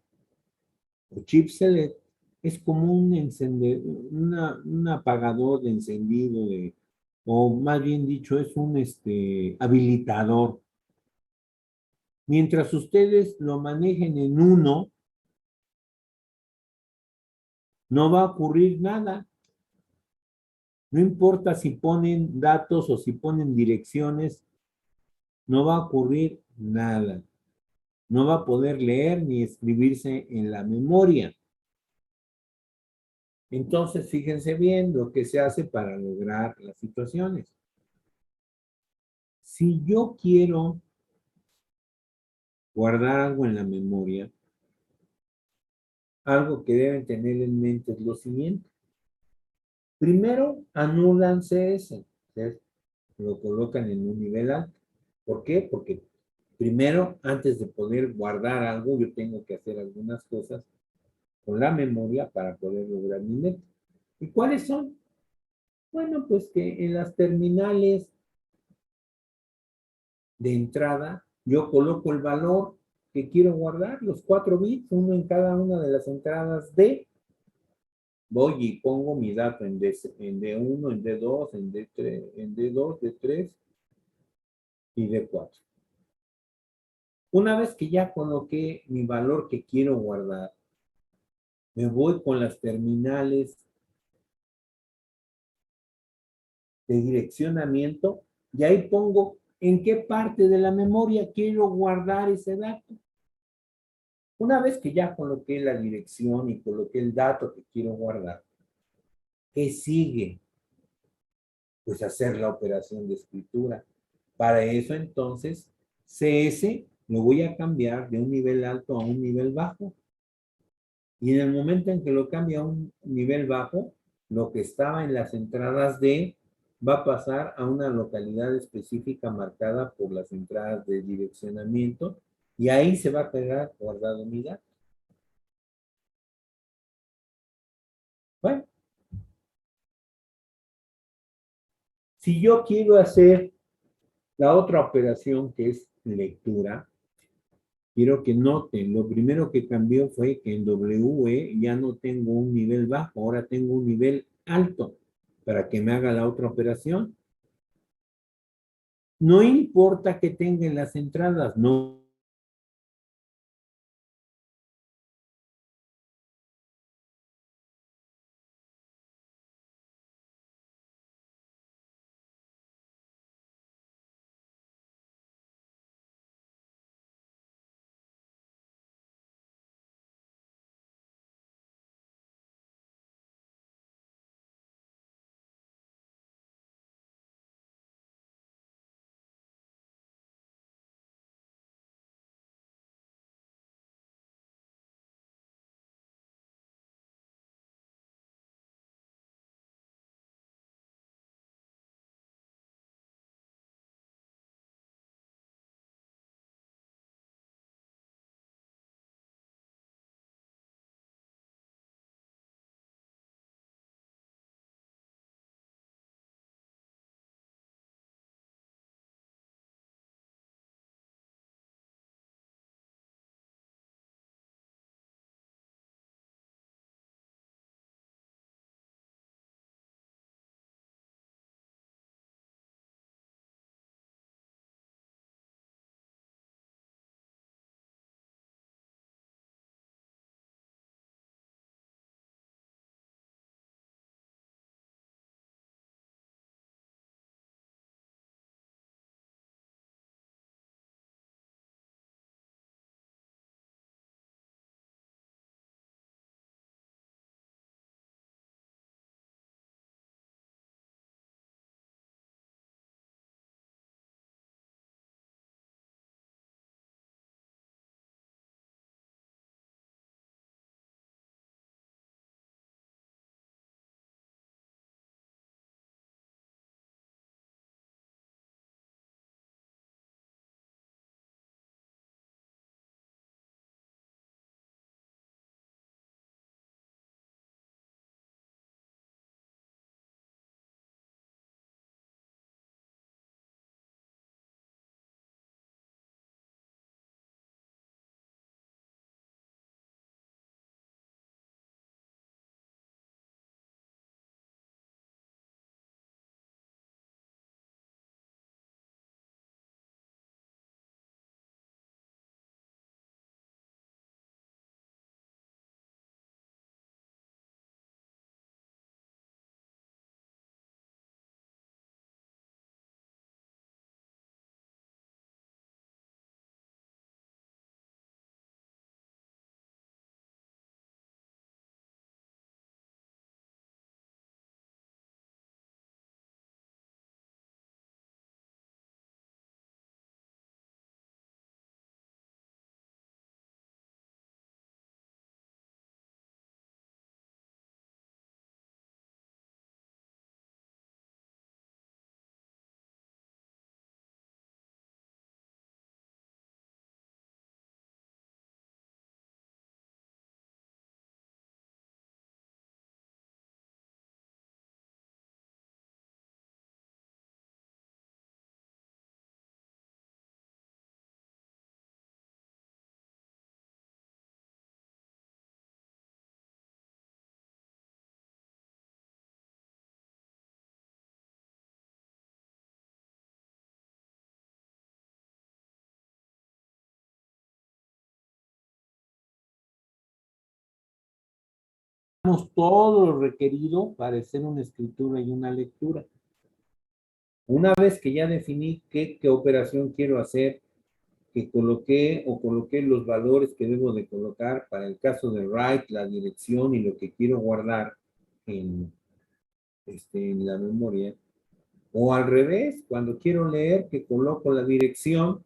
o chip select es como un apagador de encendido, o más bien dicho, es un habilitador. Mientras ustedes lo manejen en 1, no va a ocurrir nada. No importa si ponen datos o si ponen direcciones, no va a ocurrir nada. No va a poder leer ni escribirse en la memoria. Entonces, fíjense bien lo que se hace para lograr las situaciones. Si yo quiero guardar algo en la memoria, algo que deben tener en mente es lo siguiente. Primero, anulan CS. Lo colocan en un nivel alto. ¿Por qué? Porque primero, antes de poder guardar algo, yo tengo que hacer algunas cosas con la memoria para poder lograr mi meta. ¿Y cuáles son? Bueno, pues que en las terminales de entrada yo coloco el valor que quiero guardar, los 4 bits, uno en cada una de las entradas de, voy y pongo mi dato en D1, en D2, en D3, en D2, D3 y D4. Una vez que ya coloqué mi valor que quiero guardar, me voy con las terminales de direccionamiento y ahí pongo en qué parte de la memoria quiero guardar ese dato. Una vez que ya coloqué la dirección y coloqué el dato que quiero guardar, ¿qué sigue? Pues hacer la operación de escritura. Para eso entonces, CS lo voy a cambiar de un nivel alto a un nivel bajo. Y en el momento en que lo cambie a un nivel bajo, lo que estaba en las entradas D va a pasar a una localidad específica marcada por las entradas de direccionamiento y ahí se va a quedar guardado mi dato. Bueno, si yo quiero hacer la otra operación que es lectura, quiero que noten, lo primero que cambió fue que en WE ya no tengo un nivel bajo, ahora tengo un nivel alto para que me haga la otra operación. No importa que tenga en las entradas, no todo lo requerido para hacer una escritura y una lectura. Una vez que ya definí qué operación quiero hacer, que coloqué los valores que debo de colocar para el caso de write, la dirección y lo que quiero guardar en la memoria, o al revés, cuando quiero leer, que coloco la dirección,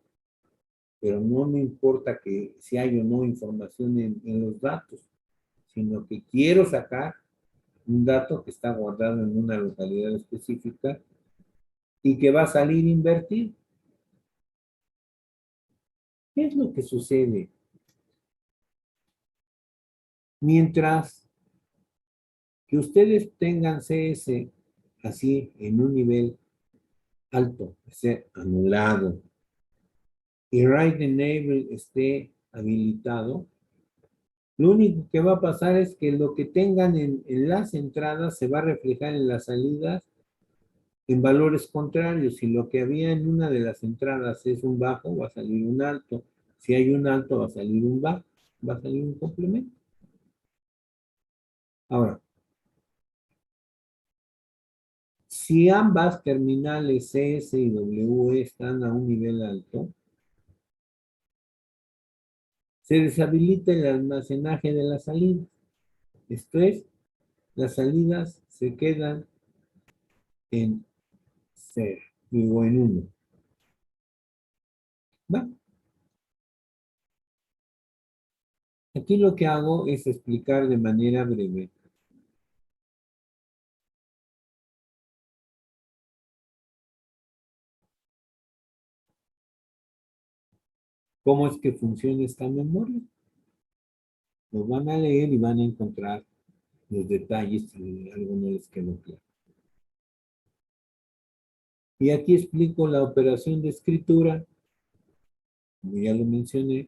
pero no me importa que si hay o no información en los datos, sino que quiero sacar un dato que está guardado en una localidad específica y que va a salir invertido. ¿Qué es lo que sucede? Mientras que ustedes tengan CS así en un nivel alto, esté anulado, y Write Enable esté habilitado, lo único que va a pasar es que lo que tengan en las entradas se va a reflejar en las salidas en valores contrarios. Si lo que había en una de las entradas es un bajo, va a salir un alto. Si hay un alto, va a salir un bajo, va a salir un complemento. Ahora, si ambas terminales CS y W están a un nivel alto, se deshabilita el almacenaje de las salidas. Esto es, las salidas se quedan en 0, digo en 1. ¿Va? Aquí lo que hago es explicar de manera breve cómo es que funciona esta memoria. Lo van a leer y van a encontrar los detalles si algo no les quedó claro. Y aquí explico la operación de escritura, como ya lo mencioné,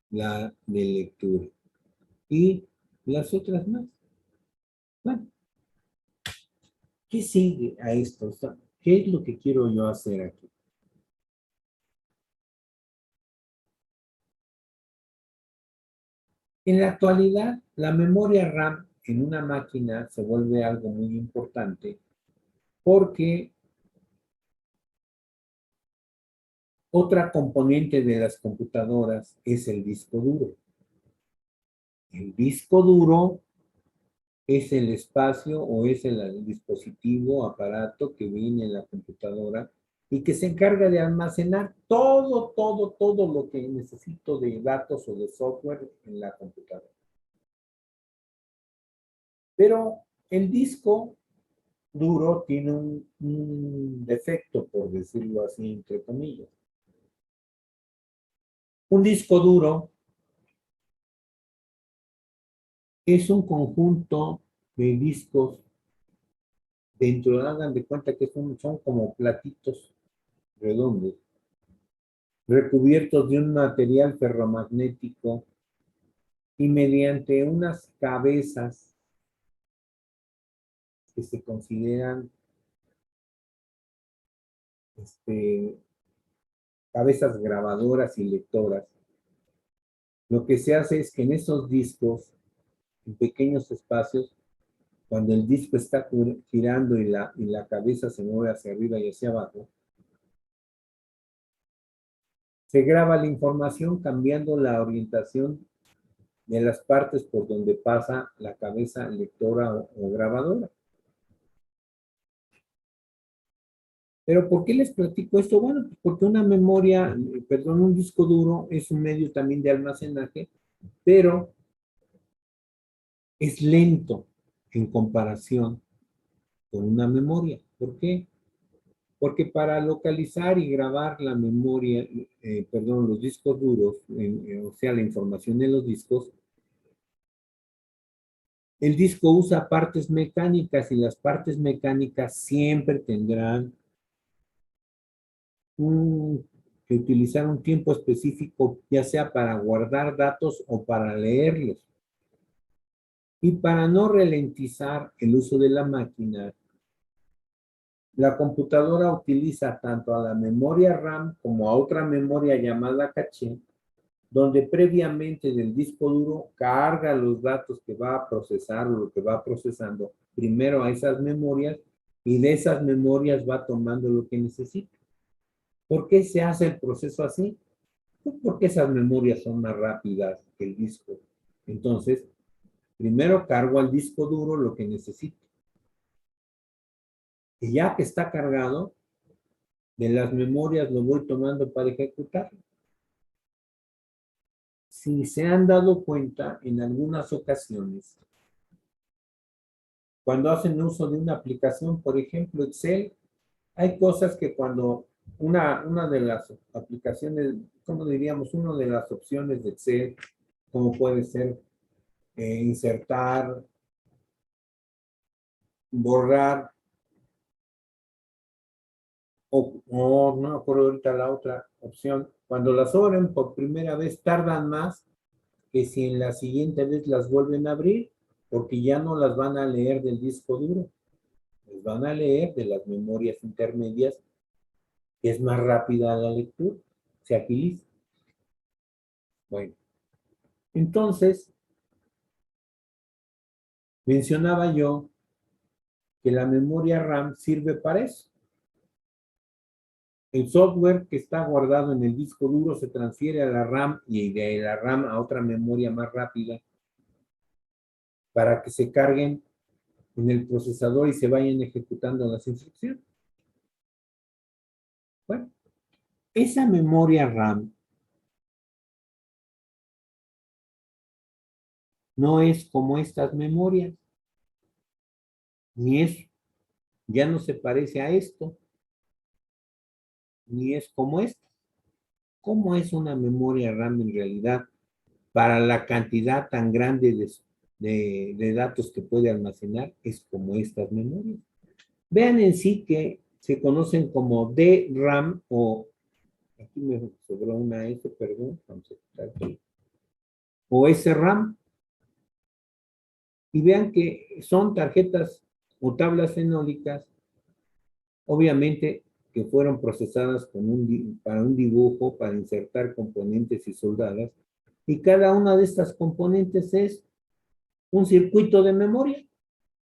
la de lectura y las otras más. Bueno, ¿qué sigue a esto? O sea, ¿qué es lo que quiero yo hacer aquí? En la actualidad, la memoria RAM en una máquina se vuelve algo muy importante porque otra componente de las computadoras es el disco duro. El disco duro es el espacio o es el dispositivo, aparato que viene en la computadora y que se encarga de almacenar todo lo que necesito de datos o de software en la computadora. Pero el disco duro tiene un defecto, por decirlo así, entre comillas. Un disco duro es un conjunto de discos dentro, hagan de cuenta que son como platitos redondos, recubiertos de un material ferromagnético y mediante unas cabezas que se consideran cabezas grabadoras y lectoras, lo que se hace es que en esos discos, en pequeños espacios, cuando el disco está girando y la cabeza se mueve hacia arriba y hacia abajo, se graba la información cambiando la orientación de las partes por donde pasa la cabeza lectora o grabadora. Pero ¿por qué les platico esto? Bueno, pues porque una memoria, un disco duro es un medio también de almacenaje, pero es lento en comparación con una memoria. ¿Por qué? Porque para localizar y grabar la memoria, los discos duros, o sea, la información de los discos, el disco usa partes mecánicas y las partes mecánicas siempre tendrán que utilizar un tiempo específico, ya sea para guardar datos o para leerlos. Y para no ralentizar el uso de la máquina, la computadora utiliza tanto a la memoria RAM como a otra memoria llamada caché donde previamente del disco duro carga los datos que va a procesar o lo que va procesando primero a esas memorias y de esas memorias va tomando lo que necesita. ¿Por qué se hace el proceso así? Pues porque esas memorias son más rápidas que el disco. Entonces, primero cargo al disco duro lo que necesito. Y ya que está cargado, de las memorias lo voy tomando para ejecutarlo. Si se han dado cuenta, en algunas ocasiones, cuando hacen uso de una aplicación, por ejemplo, Excel, hay cosas que cuando una de las aplicaciones, ¿cómo diríamos? Una de las opciones de Excel, como puede ser insertar, borrar, o no me acuerdo ahorita la otra opción, cuando las abren por primera vez tardan más que si en la siguiente vez las vuelven a abrir, porque ya no las van a leer del disco duro, las van a leer de las memorias intermedias, que es más rápida la lectura, se agiliza. Bueno, entonces, mencionaba yo que la memoria RAM sirve para eso. El software que está guardado en el disco duro se transfiere a la RAM y de la RAM a otra memoria más rápida para que se carguen en el procesador y se vayan ejecutando las instrucciones. Bueno, esa memoria RAM no es como estas memorias, ni es, ya no se parece a esto, ni es como esta. ¿Cómo es una memoria RAM en realidad para la cantidad tan grande de datos que puede almacenar? Es como estas memorias. Vean en sí que se conocen como DRAM o, aquí me sobró una S, perdón, vamos a quitar aquí, o SRAM. Y vean que son tarjetas o tablas fenólicas, obviamente que fueron procesadas para un dibujo, para insertar componentes y soldadas, y cada una de estas componentes es un circuito de memoria.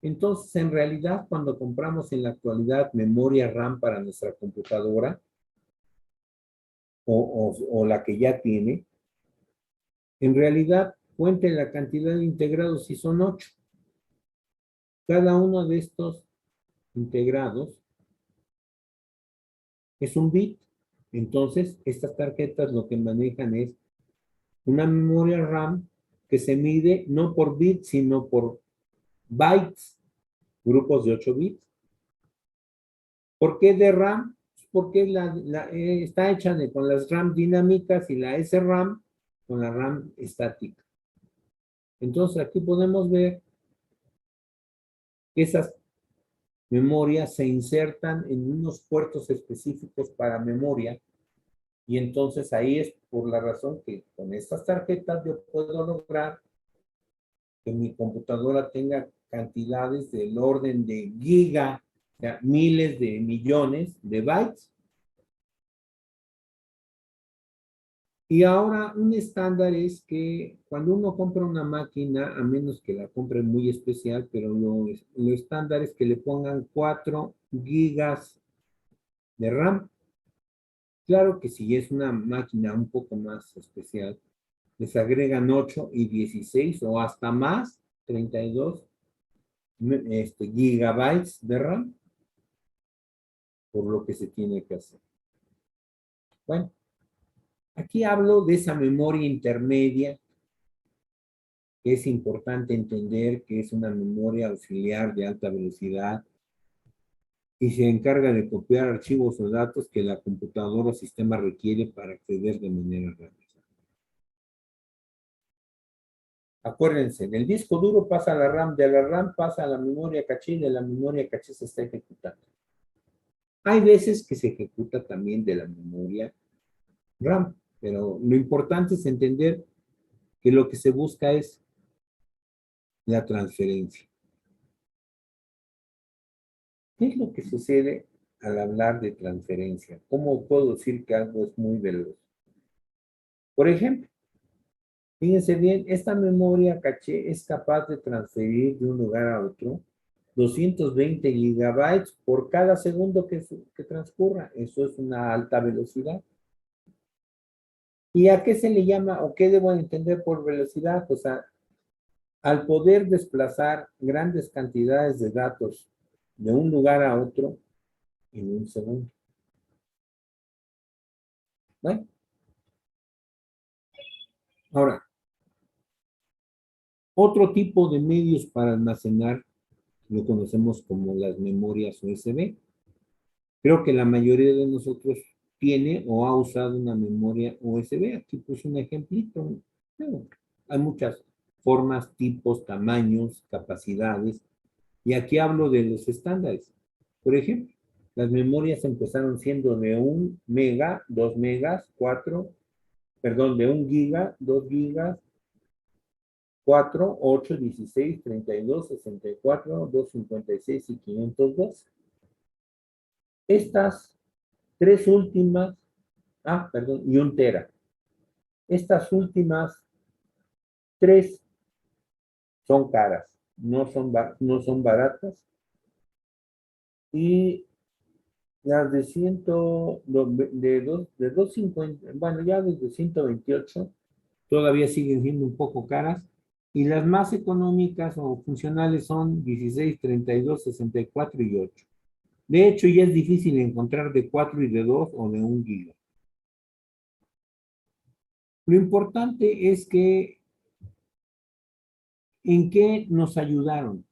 Entonces, en realidad, cuando compramos en la actualidad memoria RAM para nuestra computadora, o la que ya tiene, en realidad, cuenten la cantidad de integrados y son 8. Cada uno de estos integrados es un bit. Entonces, estas tarjetas lo que manejan es una memoria RAM que se mide no por bits, sino por bytes, grupos de 8 bits. ¿Por qué de RAM? Porque está hecha con las RAM dinámicas y la SRAM con la RAM estática. Entonces, aquí podemos ver que esas memorias se insertan en unos puertos específicos para memoria. Y entonces ahí es por la razón que con estas tarjetas yo puedo lograr que mi computadora tenga cantidades del orden de giga, o sea, miles de millones de bytes. Y ahora un estándar es que cuando uno compra una máquina, a menos que la compre muy especial, pero lo estándar es que le pongan 4 gigas de RAM. Claro que si es una máquina un poco más especial, les agregan 8 y 16 o hasta más, 32 gigabytes de RAM, por lo que se tiene que hacer. Bueno, aquí hablo de esa memoria intermedia, que es importante entender que es una memoria auxiliar de alta velocidad y se encarga de copiar archivos o datos que la computadora o sistema requiere para acceder de manera rápida. Acuérdense, del disco duro pasa a la RAM, de la RAM pasa a la memoria caché y de la memoria caché se está ejecutando. Hay veces que se ejecuta también de la memoria RAM, pero lo importante es entender que lo que se busca es la transferencia. ¿Qué es lo que sucede al hablar de transferencia? ¿Cómo puedo decir que algo es muy veloz? Por ejemplo, Fíjense bien, esta memoria caché es capaz de transferir de un lugar a otro 220 gigabytes por cada segundo que transcurra. Eso es una alta velocidad. ¿Y a qué se le llama o qué debo entender por velocidad? Pues al poder desplazar grandes cantidades de datos de un lugar a otro en un segundo. Bueno, ahora, otro tipo de medios para almacenar lo conocemos como las memorias USB. Creo que la mayoría de nosotros tiene o ha usado una memoria USB. Aquí puse un ejemplito. Bueno, hay muchas formas, tipos, tamaños, capacidades. Y aquí hablo de los estándares. Por ejemplo, las memorias empezaron siendo de 1 mega, 2 megas, 4, perdón, de 1 giga, 2 gigas, 4, 8, 16, 32, 64, 256 y 512. Estas tres últimas, perdón, y 1 tera. Estas últimas tres son caras, no son baratas. Y las de 250, bueno, ya desde 128, todavía siguen siendo un poco caras. Y las más económicas o funcionales son 16, 32, 64 y 8. De hecho, ya es difícil encontrar de 4 y de 2 o de 1 giga. Lo importante es que, ¿en qué nos ayudaron?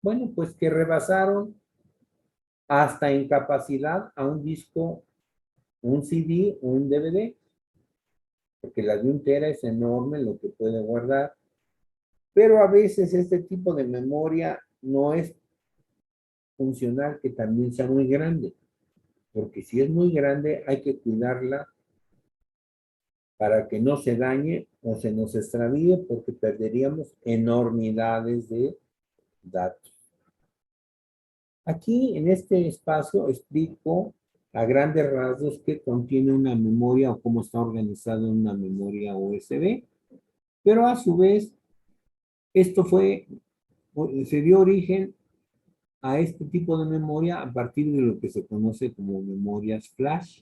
Bueno, pues que rebasaron hasta en capacidad a un disco, un CD o un DVD, porque la de 1 tera es enorme lo que puede guardar, pero a veces este tipo de memoria no es funcional que también sea muy grande, porque si es muy grande hay que cuidarla para que no se dañe o se nos extravíe, porque perderíamos enormidades de datos. Aquí en este espacio explico a grandes rasgos qué contiene una memoria o cómo está organizada una memoria USB, pero a su vez esto se dio origen a este tipo de memoria a partir de lo que se conoce como memorias flash.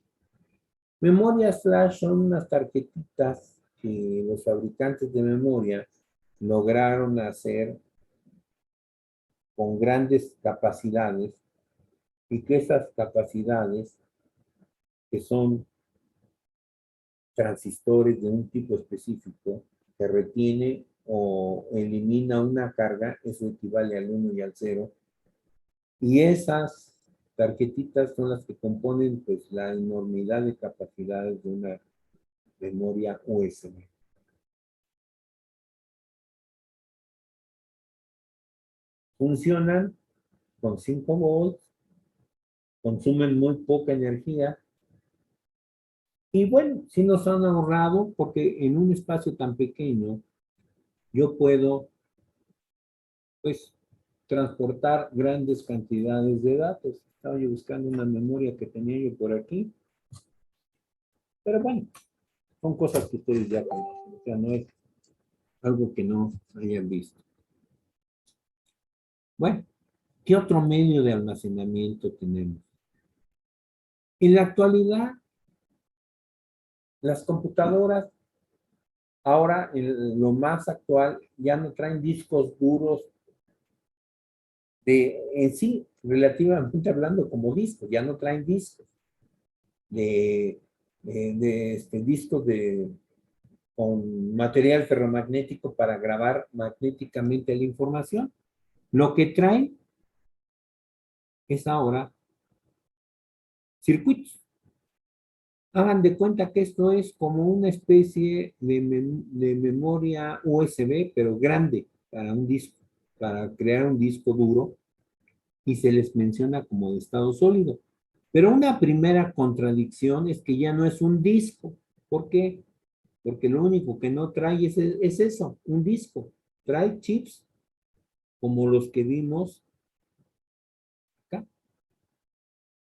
Memorias flash son unas tarjetitas que los fabricantes de memoria lograron hacer con grandes capacidades y que esas capacidades, que son transistores de un tipo específico, que retiene o elimina una carga, eso equivale al 1 y al 0, y esas tarjetitas son las que componen pues la enormidad de capacidades de una memoria USB. Funcionan con 5 volts, consumen muy poca energía y bueno, sí nos han ahorrado porque en un espacio tan pequeño yo puedo pues transportar grandes cantidades de datos. Estaba yo buscando una memoria que tenía yo por aquí, pero bueno, son cosas que ustedes ya conocen, o sea, no es algo que no hayan visto. Bueno, ¿qué otro medio de almacenamiento tenemos? En la actualidad, las computadoras, ahora en lo más actual, ya no traen discos duros en sí, relativamente hablando como discos, ya no traen discos discos con material ferromagnético para grabar magnéticamente la información. Lo que traen es ahora circuitos. Hagan de cuenta que esto es como una especie de memoria USB, pero grande para un disco, para crear un disco duro, y se les menciona como de estado sólido. Pero una primera contradicción es que ya no es un disco. ¿Por qué? Porque lo único que no trae es eso, un disco. Trae chips como los que vimos acá.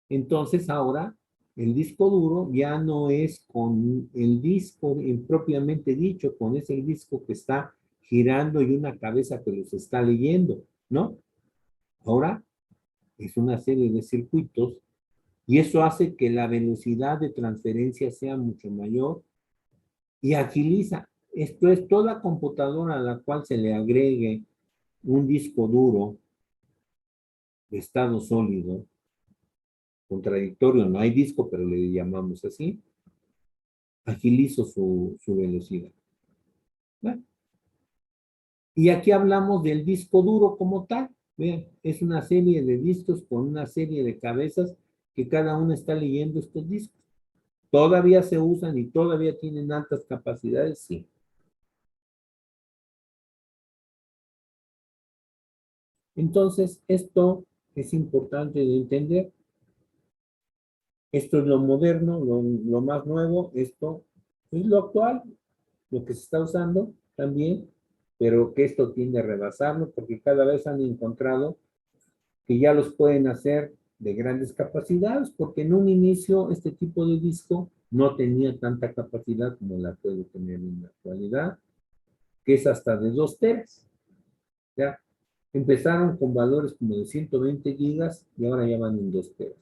Entonces ahora el disco duro ya no es con el disco propiamente dicho, con ese disco que está girando y una cabeza que los está leyendo, ¿no? Ahora es una serie de circuitos y eso hace que la velocidad de transferencia sea mucho mayor y agiliza. Esto es toda computadora a la cual se le agregue un disco duro de estado sólido, contradictorio, no hay disco, pero le llamamos así, agilizo su velocidad. Bueno, y aquí hablamos del disco duro como tal. Vean, es una serie de discos con una serie de cabezas que cada una está leyendo estos discos. ¿Todavía se usan y todavía tienen altas capacidades? Sí. Entonces, esto es importante de entender. Esto es lo moderno, lo más nuevo. Esto es lo actual, lo que se está usando también, pero que esto tiende a rebasarlo porque cada vez han encontrado que ya los pueden hacer de grandes capacidades, porque en un inicio este tipo de disco no tenía tanta capacidad como la puede tener en la actualidad, que es hasta de 2 teras. Ya empezaron con valores como de 120 gigas y ahora ya van en 2 teras.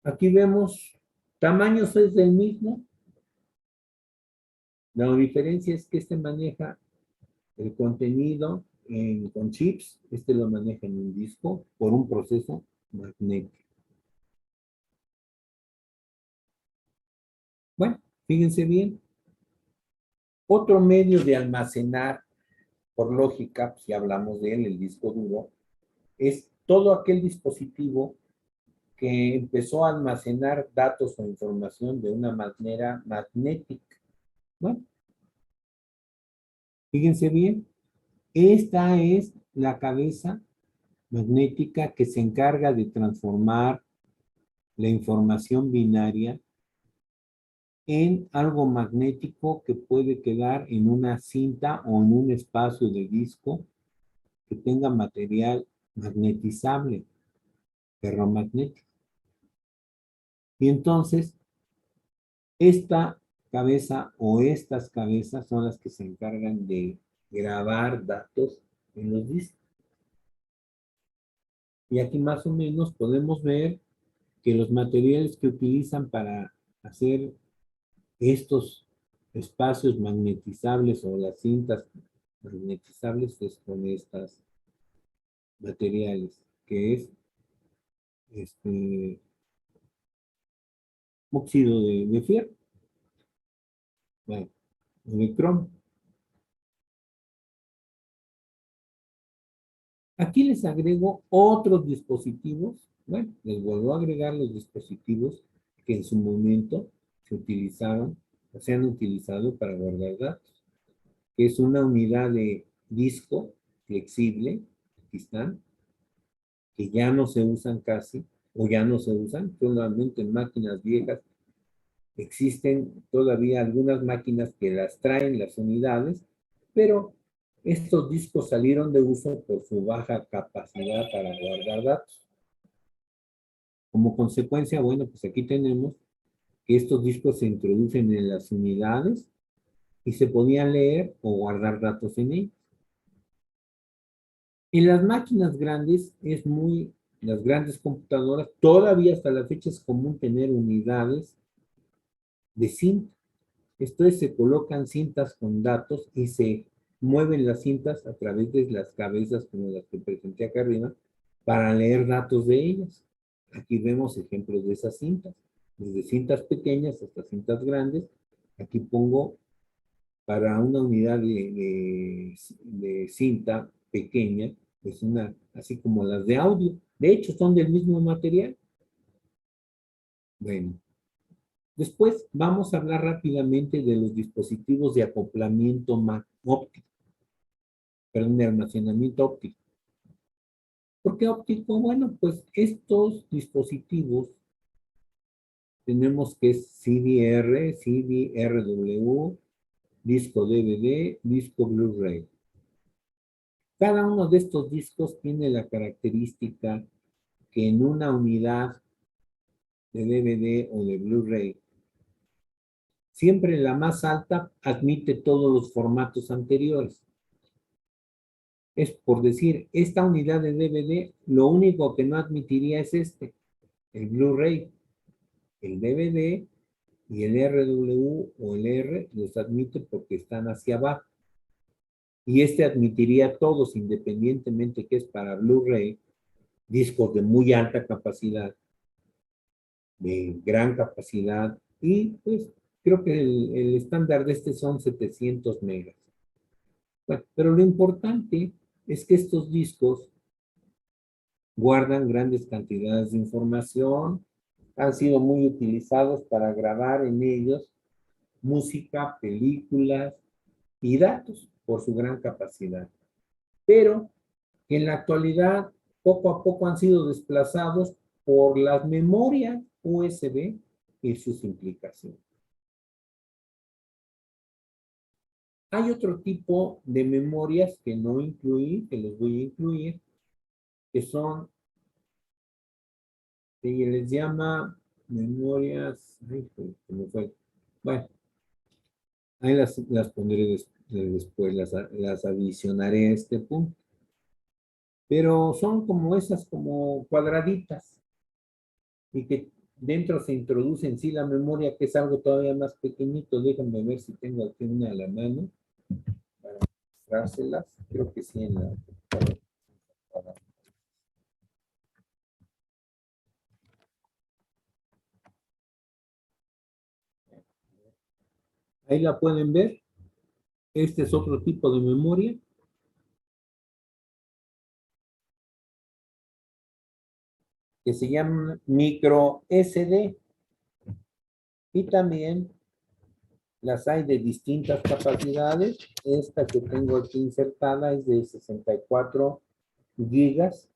Aquí vemos, tamaños es del mismo. La diferencia es que este maneja el contenido con chips, este lo maneja en un disco por un proceso magnético. Bueno, fíjense bien. Otro medio de almacenar, por lógica, si hablamos de él, el disco duro, es todo aquel dispositivo que empezó a almacenar datos o información de una manera magnética. Bueno, fíjense bien, esta es la cabeza magnética que se encarga de transformar la información binaria en algo magnético que puede quedar en una cinta o en un espacio de disco que tenga material magnetizable, ferromagnético. Y entonces, esta cabeza o estas cabezas son las que se encargan de grabar datos en los discos. Y aquí más o menos podemos ver que los materiales que utilizan para hacer estos espacios magnetizables o las cintas magnetizables es con estas materiales, que es óxido de fierro, bueno, de cromo. Aquí les agrego otros dispositivos, bueno, les vuelvo a agregar los dispositivos que en su momento se utilizaron o se han utilizado para guardar datos, que es una unidad de disco flexible, aquí están, que ya no se usan casi, o ya no se usan, solamente en máquinas viejas. Existen todavía algunas máquinas que las traen las unidades, pero estos discos salieron de uso por su baja capacidad para guardar datos. Como consecuencia, bueno, pues aquí tenemos que estos discos se introducen en las unidades y se podían leer o guardar datos en ellos. En las máquinas grandes las grandes computadoras, todavía hasta la fecha es común tener unidades de cinta. Esto es, se colocan cintas con datos y se mueven las cintas a través de las cabezas como las que presenté acá arriba para leer datos de ellas. Aquí vemos ejemplos de esas cintas, desde cintas pequeñas hasta cintas grandes. Aquí pongo para una unidad de cinta pequeña, es así como las de audio. De hecho, son del mismo material. Bueno, después vamos a hablar rápidamente de los dispositivos de acoplamiento óptico, perdón, de almacenamiento óptico. ¿Por qué óptico? Bueno, pues estos dispositivos tenemos que es CDR, CD-RW, disco DVD, disco Blu-ray. Cada uno de estos discos tiene la característica que en una unidad de DVD o de Blu-ray, siempre la más alta admite todos los formatos anteriores. Es por decir, esta unidad de DVD, lo único que no admitiría es el Blu-ray. El DVD y el RW o el R los admite porque están hacia abajo. Y admitiría todos, independientemente que es para Blu-ray, discos de muy alta capacidad, de gran capacidad, y pues creo que el estándar de son 700 megas. Bueno, pero lo importante es que estos discos guardan grandes cantidades de información, han sido muy utilizados para grabar en ellos música, películas y datos por su gran capacidad. Pero en la actualidad, poco a poco han sido desplazados por las memorias USB y sus implicaciones. Hay otro tipo de memorias que no incluí, que les voy a incluir, que son, se les llama memorias, bueno, ahí las pondré después, las adicionaré a este punto. Pero son como esas, como cuadraditas, y que dentro se introduce en sí la memoria, que es algo todavía más pequeñito. Déjenme ver si tengo aquí una a la mano para mostrárselas. Creo que sí en la... Ahí la pueden ver. Este es otro tipo de memoria. Que se llama micro SD. Y también las hay de distintas capacidades. Esta que tengo aquí insertada es de 64 gigas.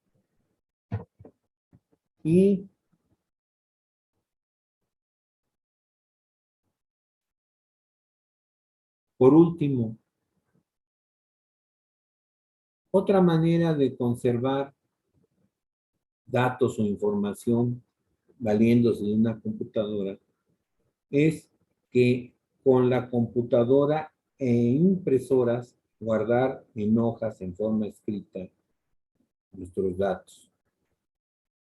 Y por último, otra manera de conservar datos o información valiéndose de una computadora es que con la computadora e impresoras guardar en hojas en forma escrita nuestros datos.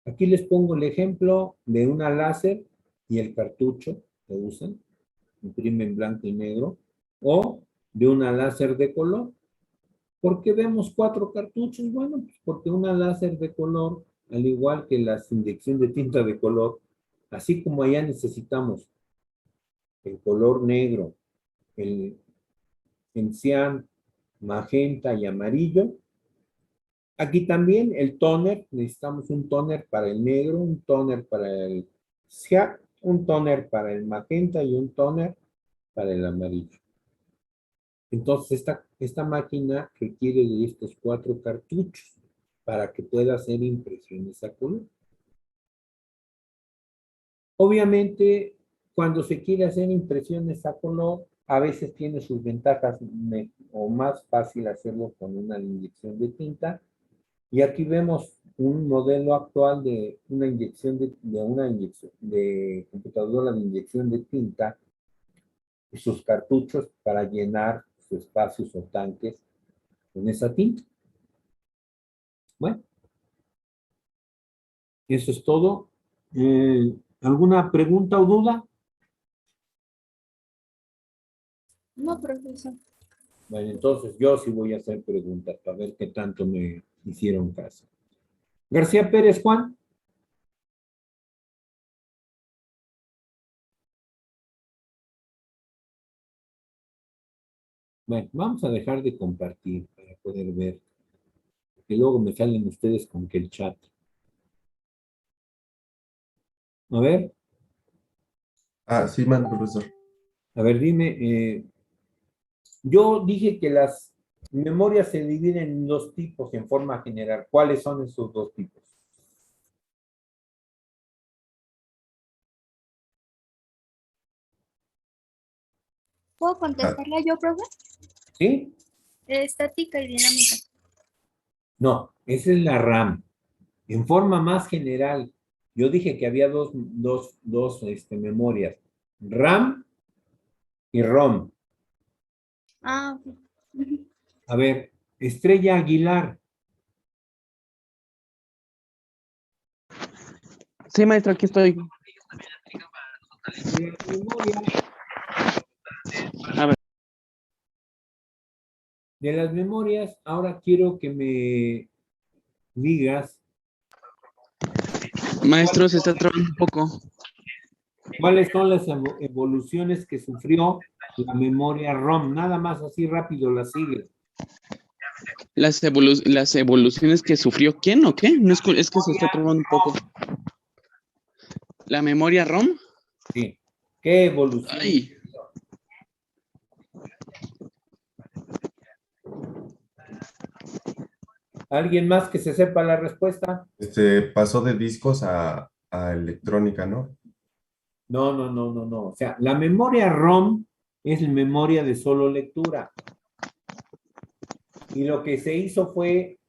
Aquí les pongo el ejemplo de una láser y el cartucho que usan, imprimen blanco y negro, o de una láser de color. ¿Por qué vemos 4 cartuchos? Bueno, pues porque una láser de color, al igual que la inyección de tinta de color, así como allá necesitamos el color negro, el cian, magenta y amarillo, aquí también el tóner, necesitamos un tóner para el negro, un tóner para el cian, un tóner para el magenta y un tóner para el amarillo. Entonces, esta máquina requiere de estos 4 cartuchos para que pueda hacer impresiones a color. Obviamente, cuando se quiere hacer impresiones a color, a veces tiene sus ventajas o más fácil hacerlo con una inyección de tinta. Y aquí vemos un modelo actual de una inyección de computadora de inyección de tinta y sus cartuchos para llenar sus espacios o tanques con esa tinta. Bueno, eso es todo. ¿Alguna pregunta o duda? No, profesor. Bueno, entonces yo sí voy a hacer preguntas para ver qué tanto me hicieron caso. García Pérez, Juan. Bueno, vamos a dejar de compartir para poder ver. Porque luego me salen ustedes con que el chat. A ver, Sí, mande, profesor. a ver, dime. Yo dije que las memorias se dividen en 2 tipos en forma general. ¿Cuáles son esos 2 tipos? ¿Puedo contestarla yo, profe? ¿Sí? Estática y dinámica. No, esa es la RAM. En forma más general, yo dije que había dos memorias, RAM y ROM. Ah, ok. Ujú. A ver, Estrella Aguilar, Sí, maestro, aquí estoy. de la memoria, A ver, de las memorias, ahora quiero que me digas maestro, se está trabando un poco. cuáles son las evoluciones que sufrió la memoria ROM. Nada más así rápido la sigue. Las evoluciones que sufrió, ¿quién o qué? No es que se está trabando un poco. ¿La memoria ROM? Sí. ¿Qué evolución? Ay, ¿Alguien más que se sepa la respuesta? Pasó de discos a electrónica, ¿no? No, no, no, no, no. O sea, la memoria ROM es la memoria de solo lectura. Y lo que se hizo fue,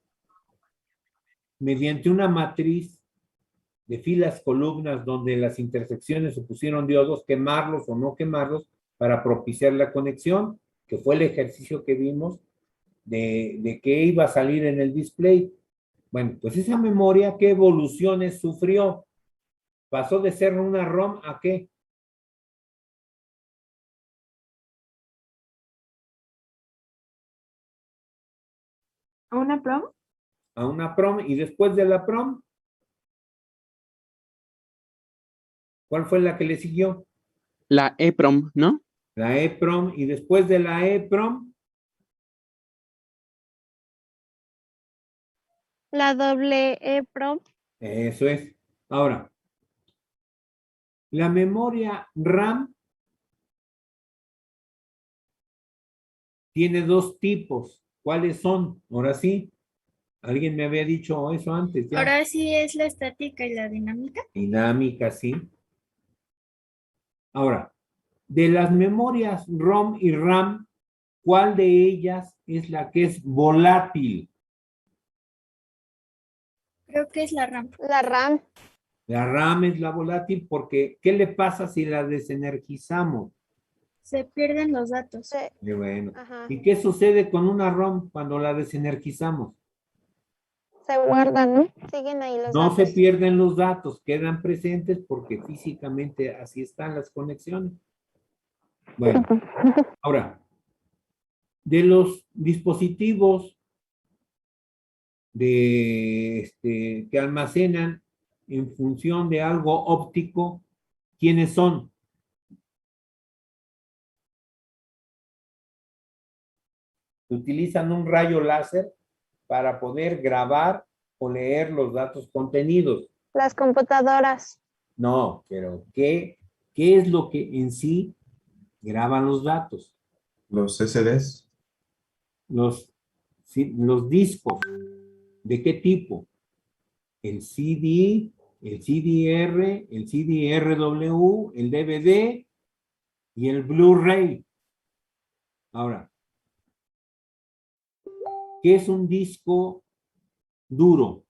mediante una matriz de filas, columnas, donde las intersecciones se pusieron diodos, quemarlos o no quemarlos para propiciar la conexión, que fue el ejercicio que vimos de qué iba a salir en el display. Bueno, pues esa memoria, ¿qué evoluciones sufrió? Pasó de ser una ROM a ¿qué? ¿A una prom? A una PROM. Y después de la PROM, ¿cuál fue la que le siguió? la EPROM, ¿no? La EPROM. Y después de la EPROM, La doble EPROM. eso es. Ahora, la memoria RAM tiene dos tipos. ¿Cuáles son? Ahora sí, alguien me había dicho eso antes ya. Ahora sí es la estática y la dinámica. Dinámica, sí. Ahora, de las memorias ROM y RAM, ¿cuál de ellas es la que es volátil? Creo que es la RAM. La RAM. La RAM es la volátil porque ¿qué le pasa si la desenergizamos? Se pierden los datos. Sí. Y bueno, Ajá. ¿y qué sucede con una ROM cuando la desenergizamos? Se guardan, ¿no? Siguen ahí los No se datos. pierden los datos, quedan presentes porque físicamente así están las conexiones. Bueno, ahora, de los dispositivos que almacenan en función de algo óptico, ¿quiénes son? Utilizan un rayo láser para poder grabar o leer los datos contenidos. Las computadoras. No, pero ¿qué es lo que en sí graban los datos? Los SDs, Los discos. ¿De qué tipo? El CD, el CDR, el CDRW, el DVD y el Blu-ray. Ahora, ¿qué es un disco duro?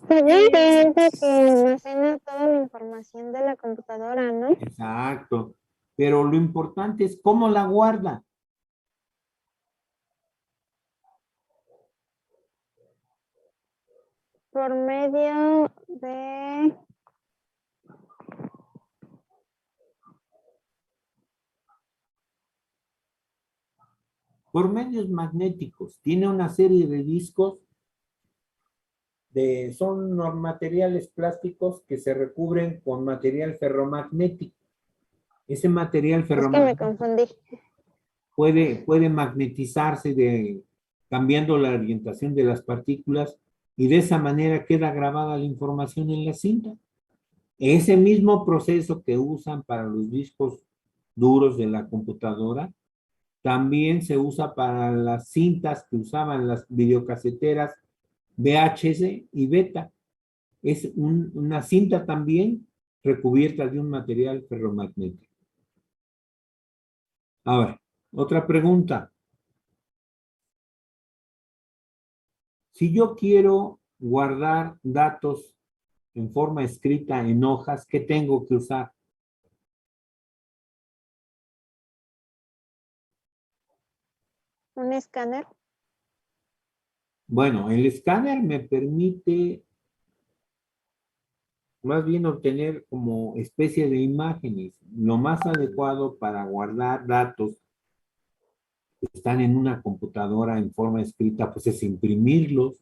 Evidentemente que almacena toda la información de la computadora, ¿no? Exacto. Pero lo importante es cómo la guarda. Por medio de... Por medios magnéticos. Tiene una serie de discos son materiales plásticos que se recubren con material ferromagnético. Ese material Es que me ferromagnético confundí. puede magnetizarse cambiando la orientación de las partículas y de esa manera queda grabada la información en la cinta. Ese mismo proceso que usan para los discos duros de la computadora, también se usa para las cintas que usaban las videocaseteras VHS y Beta. Es una cinta también recubierta de un material ferromagnético. Ahora, otra pregunta. Si yo quiero guardar datos en forma escrita en hojas, ¿qué tengo que usar? Un escáner. Bueno, el escáner me permite más bien obtener como especie de imágenes. Lo más adecuado para guardar datos que están en una computadora en forma escrita, pues es imprimirlos.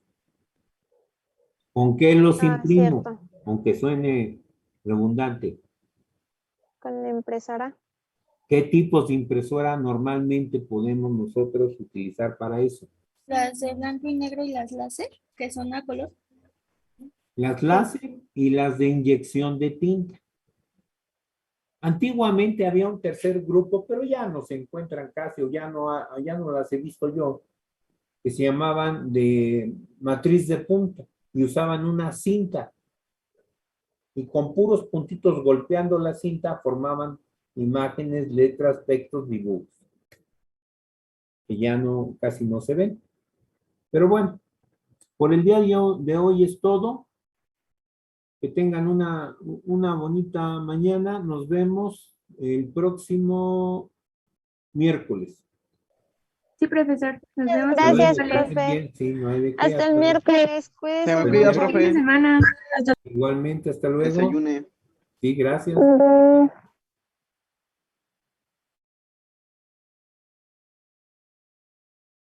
¿Con qué los imprimo? Cierto. Aunque suene redundante. Con la impresora. ¿Qué tipos de impresora normalmente podemos nosotros utilizar para eso? Las de blanco y negro y las láser, que son a color. Las láser y las de inyección de tinta. Antiguamente había un tercer grupo, pero ya no se encuentran casi, o ya no las he visto yo, que se llamaban de matriz de punto y usaban una cinta. Y con puros puntitos golpeando la cinta formaban imágenes, letras, textos, dibujos. Que ya no, casi no se ven. Pero bueno, por el día de hoy es todo. Que tengan una bonita mañana. Nos vemos el próximo miércoles. Sí, profesor. Nos vemos. Gracias, el miércoles. profe. Bien, sí, no hay de qué. Hasta el miércoles. Cuídense Se me Hasta cuida, luego. Fin de profe. semana. Igualmente, hasta luego. Desayune. Sí, gracias. mucho.